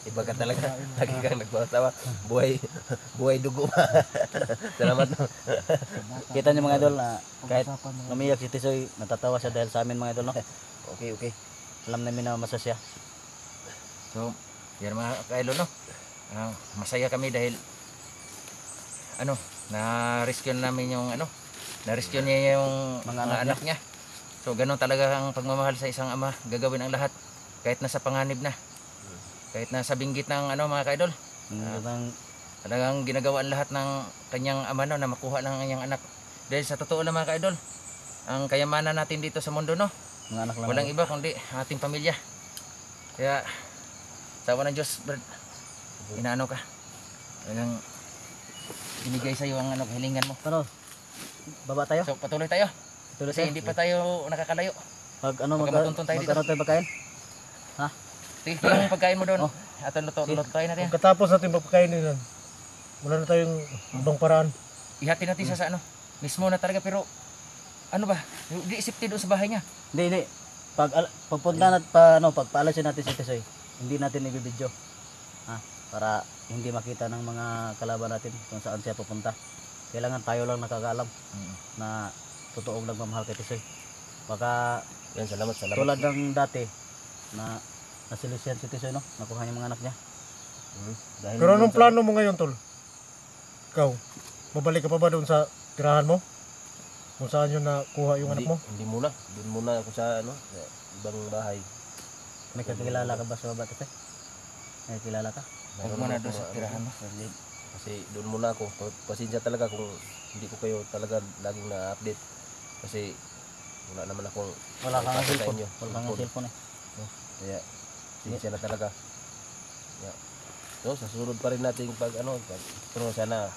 Iba ka talaga. Lagi kang nagpapatawa. Buhay dugo. Salamat. Kita niyo mga idol na kahit umiyak si Tisoy, natatawa siya dahil sa amin mga idol, no? Okay. Alam namin na masasya. So, yan mga kailo, no? Masaya kami dahil na-rescue namin yung na-rescue niya yung mga anak niya. So, ganun talaga ang pagmamahal sa isang ama. Gagawin ang lahat kahit nasa panganib na. Kahit nasa binggit ng mga kaidol. Talagang ginagawa ang lahat ng kanyang ama na makuha lang ang kanyang anak. Dahil sa totoo lang mga kaidol, ang kayamanan natin dito sa mundo, no? Mga anak lang. Walang iba kundi ating pamilya. Kaya sawa ng Diyos, Brad. Inaano ka. Talagang binigay sa iyo ang hilingan mo. Ano? Baba tayo? So patuloy tayo. Tuloy Kasi tayo? hindi pa tayo nakakalayo. Pag Baka matuntun tayo dito. magkaroon tayo pagkain? Sige, yung pagkain mo doon. Oh. At luto tayo na rin. Pagkatapos natin papakainin yan, wala na tayong ibang paraan. Ihati natin sa mismo na talaga, pero ano ba? Di isipin doon sa bahay niya. Hindi. Pagpunta natin pagpaalasin natin si Tisoy, hindi natin i-video. Para hindi makita ng mga kalaban natin kung saan siya pupunta. Kailangan tayo lang nakakaalam na totoong nagmamahal kay Tisoy. Baka Yan, salamat. tulad ng dati na nasilisyan si Tisoy, no? Nakuha niya mga anak niya. Dahil Pero anong plano mo ngayon, tol? Ikaw, babalik ka pa ba doon sa tirahan mo? Kung saan yun nakuha yung anak mo? Hindi muna. Doon muna ako sa sa ibang bahay. May kakilala ka ba sa baba, Tisoy? May kilala ka? Huwag mo na doon sa tirahan mo. Kasi doon muna ako. Pasensya talaga kung hindi ko kayo talaga laging na-update. Kasi wala naman akong Wala kang ipasa sa cellphone. inyo. Wala kang cellphone eh. Kaya pasensya na talaga. Yeah. So, sa sunod pa rin natin pero sana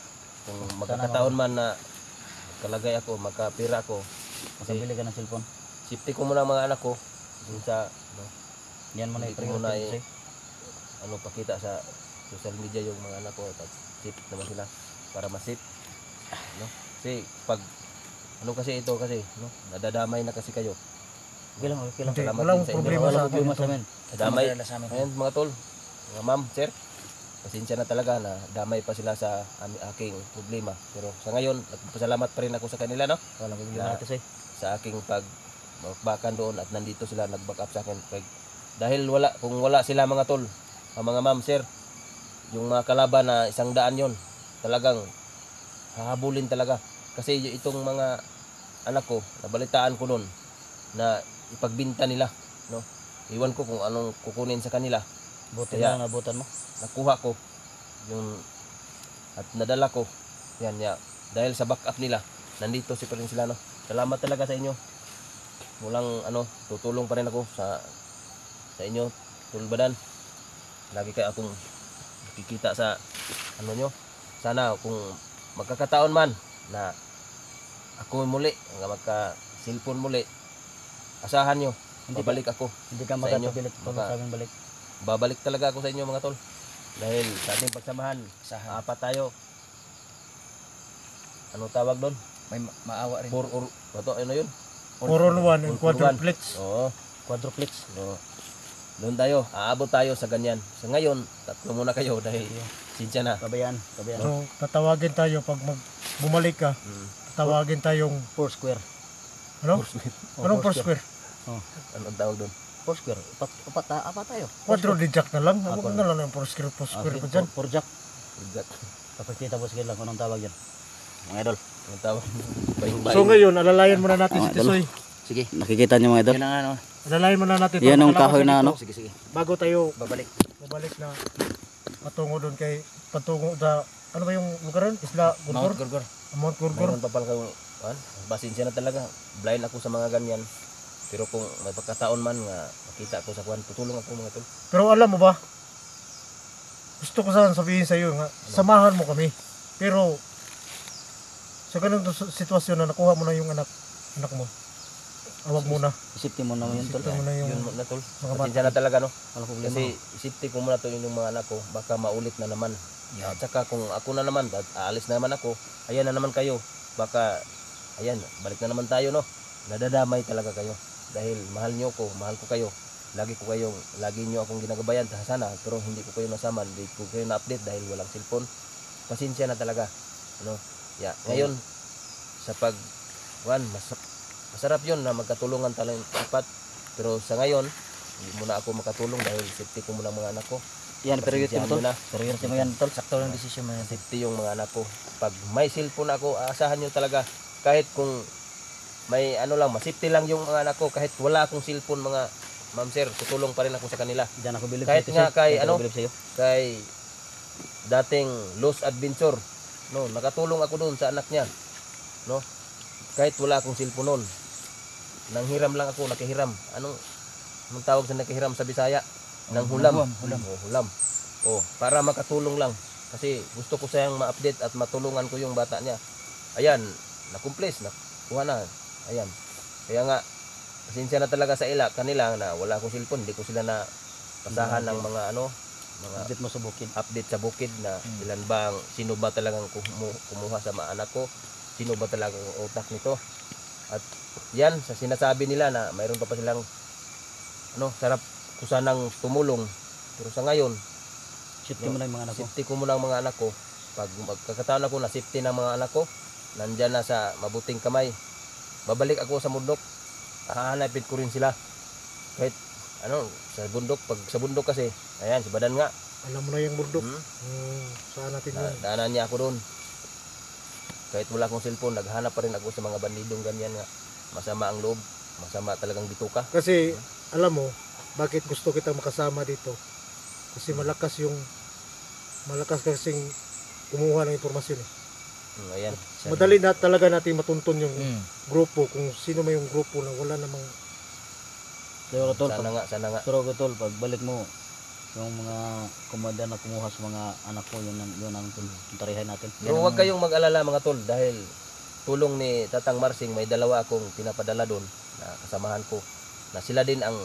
kung magkakataon man na kalagay ako, magkapira ako, kasi Makabili ka ng cellphone. safety ko muna ang mga anak ko dun sa Yan mo na Hindi ko i-priority, muna Tisoy. pakita sa social media yung mga anak ko at safe naman sila para ma-safe. Kasi pag kasi ito kasi nadadamay na kasi kayo. Okay lang. Hindi, Salamat walang din sa inyo. problema Wala sa problema akin. sa amin. Damay. Sa amin. Ayan mga tol, mga ma'am, sir. Pasensya na talaga na damay pa sila sa aking problema. Pero sa ngayon, nagpasalamat pa rin ako sa kanila, no? Wala problema, Tisoy. Sa aking pagbakan doon at nandito sila nag-back up sa akin. Dahil kung wala sila mga tol, mga ma'am, sir, yung mga kalaban na 100 yon, talagang hahabulin talaga. Kasi itong mga anak ko, nabalitaan ko noon na ipagbinta nila, no? Iwan ko kung anong kukunin sa kanila. Buti Kaya- na nabutan mo. Nakuha ko yung at nadala ko yan dahil sa backup nila nandito si pa rin sila, no? Salamat talaga sa inyo. Walang tutulong pa rin ako sa inyo, tulbadan. Lagi kayo akong nakikita sa nyo. Sana kung magkakataon man na ako muli, magka-cellphone muli, asahan nyo, babalik ako. Hindi ka Sa inyo, makatabilit pag baka- sa amin balik. Babalik talaga ako sa inyo mga tol. Dahil sa ating pagsamahan, apat tayo. Ano tawag doon? May maawa rin. Ano yun? 4-on-1 and 4-on-1. quadruplets. Oo. Quadruplex. Oo. Doon tayo, aabot tayo sa ganyan. Sa ngayon, tatlo muna kayo dahil sinsya na. Kabayaan. So, tatawagin tayo pag bumalik ka. Tatawagin tayong, 4 square. ano? Oh, Anong 4 four square? Anong tawag doon? 4 square. Apat tayo. Quadro-jack na lang. Huwag na lang yung 4 square pa dyan. 4 jack. Bigat. Kapag kita po sige lang kung anong tawag yan. Mga idol. Anong tawag? Baing-baing. So ngayon, alalayan muna natin si Tisoy. Sige. Nakikita niyo mga idol? Yan ang Alalayan muna natin. Yan ang Kalabasan kahoy na dito ano. Sige. Bago tayo Babalik. babalik na patungo doon kay patungo sa ano ba yung lugar yun? Isla Mount Gurgur? Gurgor. Mount Gurgur. Mayroon pa pala kayong, pasensya na talaga. Blind ako sa mga ganyan. Pero kung may pagkataon man nga makita ko sa kuan, tutulong ako mga tol. Pero alam mo ba, gusto ko sana sabihin sa iyo nga, samahan mo kami. Pero sa ganung sitwasyon na nakuha mo na yung anak mo, awag mo na. Isipin mo naman yun tol. Isipin mo na yung Yun na tol. mga bata. Pasensya na talaga no. Walang problema. Kasi isipin ko muna to yung mga anak ko, baka maulit na naman. At saka kung ako na naman, aalis na naman ako, ayan na naman kayo. Baka, ayan, balik na naman tayo no. Nadadamay talaga kayo. Dahil mahal nyo ko, mahal ko kayo. Lagi nyo akong ginagabayan sana, pero hindi ko kayo nasama, hindi ko kayo na-update dahil walang cellphone. Pasensya na talaga. Ano? Yeah. Ngayon, sa masarap yun na magkatulungan talagang dapat. Pero sa ngayon, hindi muna ako makatulong dahil safety ko muna mga anak ko. Yan, priority mo tol. Pasensyahan nyo na. Priority mo yan tol. Sakto lang desisyon mo yan. Safety yung mga anak ko. Pag may cellphone ako, aasahan nyo talaga. Kahit kung may masafety lang yung mga anak ko. Kahit wala akong cellphone mga ma'am sir, tutulong pa rin ako sa kanila. Diyan ako bilib Kahit sa'yo, nga sir. kay, Diyan ako bilib sa'yo. Kay dating Lost Adventure, no, nakatulong ako doon sa anak niya. No? Kahit wala akong cellphone noon. Nanghiram lang ako, nakihiram. Anong tawag sa nakihiram sa Bisaya? Nanghulam. Hulam. Para makatulong lang. Kasi gusto ko siyang ma-update at matulungan ko yung bata niya. Ayan, na-complete, nakuha na. Ayan. Kaya nga, pasensya na talaga sa kanila na wala akong cellphone. Hindi ko sila na pasahan ng mga mga Update mo sa bukid. update sa bukid na ilan ba sino ba talagang kumuha sa mga anak ko, sino ba talagang utak nito. At yan, sa sinasabi nila na mayroon pa silang sarap ko sanang tumulong. Pero sa ngayon, Safety mo na yung mga anak ko. safety ko muna ang mga anak ko. Pag magkakataon ako na safety ng mga anak ko, nandyan na sa mabuting kamay. Babalik ako sa bundok. Hahanapin ko rin sila. Kahit sa bundok kasi, ayan, si Badan nga. Alam mo na yung bundok. Hmm? Saan natin yun? Daanan niya ako doon. Kahit wala akong cellphone, naghanap pa rin ako sa mga bandidong ganyan nga. Masama ang loob, masama talagang bituka. Kasi alam mo, bakit gusto kita makasama dito? Kasi malakas kasing kumuha ng impormasyon eh. Ayan. Madali na talaga natin matunton yung Mm. grupo, kung sino may yung grupo na wala namang Pero tol, Sana nga. pero tol, pagbalik mo, yung mga komanda na kumuha sa mga anak ko, yun ang tarihan natin. Pero huwag kayong mag-alala mga tol dahil tulong ni Tatang Marsing, may dalawa akong pinapadala doon na kasamahan ko. Na sila din ang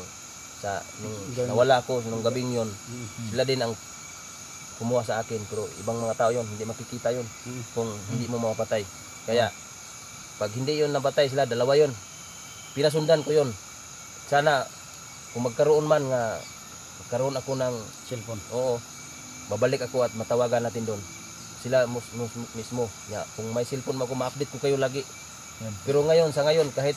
nung nawala ko nung gabing yon, sila din ang kumuha sa akin, pero ibang mga tao yon, hindi makikita yon kung hindi mo mapatay. Kaya pag hindi yon napatay sila, dalawa yon, pinasundan ko yon. Sana kung magkaroon ako ng Cellphone. babalik ako at matawagan natin doon sila mismo ya, kung may cellphone ako ma-update ko kayo lagi. Pero sa ngayon kahit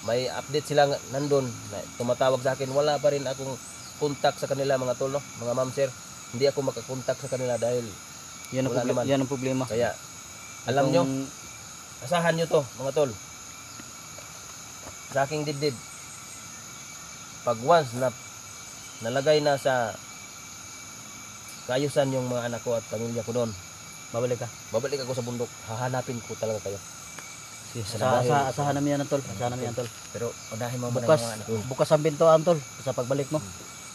may update sila nandun na tumatawag sa akin, wala pa rin akong contact sa kanila mga tol, no? Mga ma'am sir, hindi ako makakontak sa kanila dahil Yan wala naman. Yan ang problema. Kaya alam nyo, asahan nyo to mga tol, sa aking dibdib, pag once na nalagay na sa kaayusan yung mga anak ko at pamilya ko doon, babalik ako sa bundok, hahanapin ko talaga kayo. Asahan namin yan tol. Asahan namin yan tol. Pero unahin mo muna Bukas, yung mga anak. bukas ang bintuan tol sa pagbalik mo.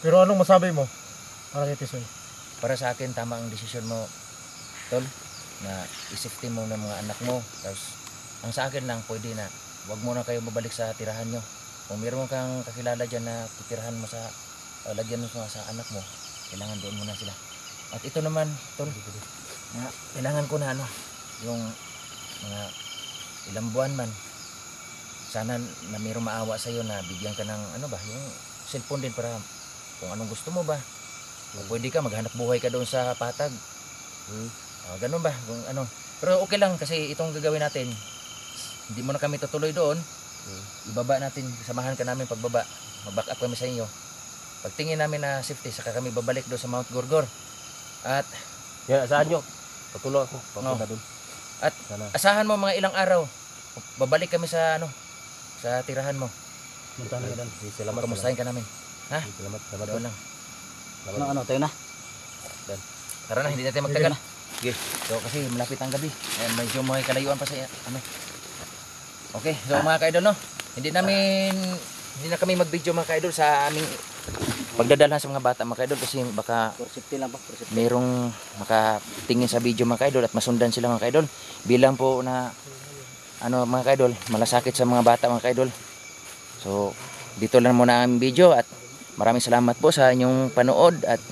Pero anong masabi mo? Para kay Tisoy. Para sa akin, tama ang desisyon mo, tol, na isifty mo ng mga anak mo. Tapos, ang sa akin lang, pwede na, wag mo na kayo mabalik sa tirahan nyo. Kung meron kang kakilala dyan na titirahan mo sa, lagyan mo sa anak mo, kailangan doon muna sila. At ito naman, tol, na kailangan ko na yung mga ilang buwan man, sana na mayroong maawa sa iyo na bigyan ka ng yung cellphone din para kung anong gusto mo ba. Kung pwede ka, maghanap buhay ka doon sa patag. Ganun ba? Kung ano. Pero okay lang kasi itong gagawin natin, hindi mo na kami tutuloy doon. Ibaba natin, samahan ka namin pagbaba. Mag-back up kami sa inyo. Pagtingin namin na safety, saka kami babalik doon sa Mount Gurgor. At Yan, asahan nyo, patulong ako papunta doon. At Sana. asahan mo mga ilang araw, babalik kami sa sa tirahan mo. Punta na doon. Salamat. Kamustahin ka namin. Ha? Salamat. Doon lang. Tayo na. Tara na, hindi natin magtagal. Sige. So kasi malapit ang gabi. Ayan, medyo may kalayuan pa sa ano. Okay, so mga ka-idol no. Hindi na kami mag-video mga ka-idol sa aming pagdadalhan sa mga bata mga ka-idol kasi baka For safety lang po, for safety. merong makatingin sa video mga ka-idol at masundan sila mga ka-idol. Bilang po na ano mga ka-idol, malasakit sa mga bata mga ka-idol. So dito lang muna ang video at maraming salamat po sa inyong panood at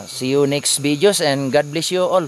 see you next videos and God bless you all.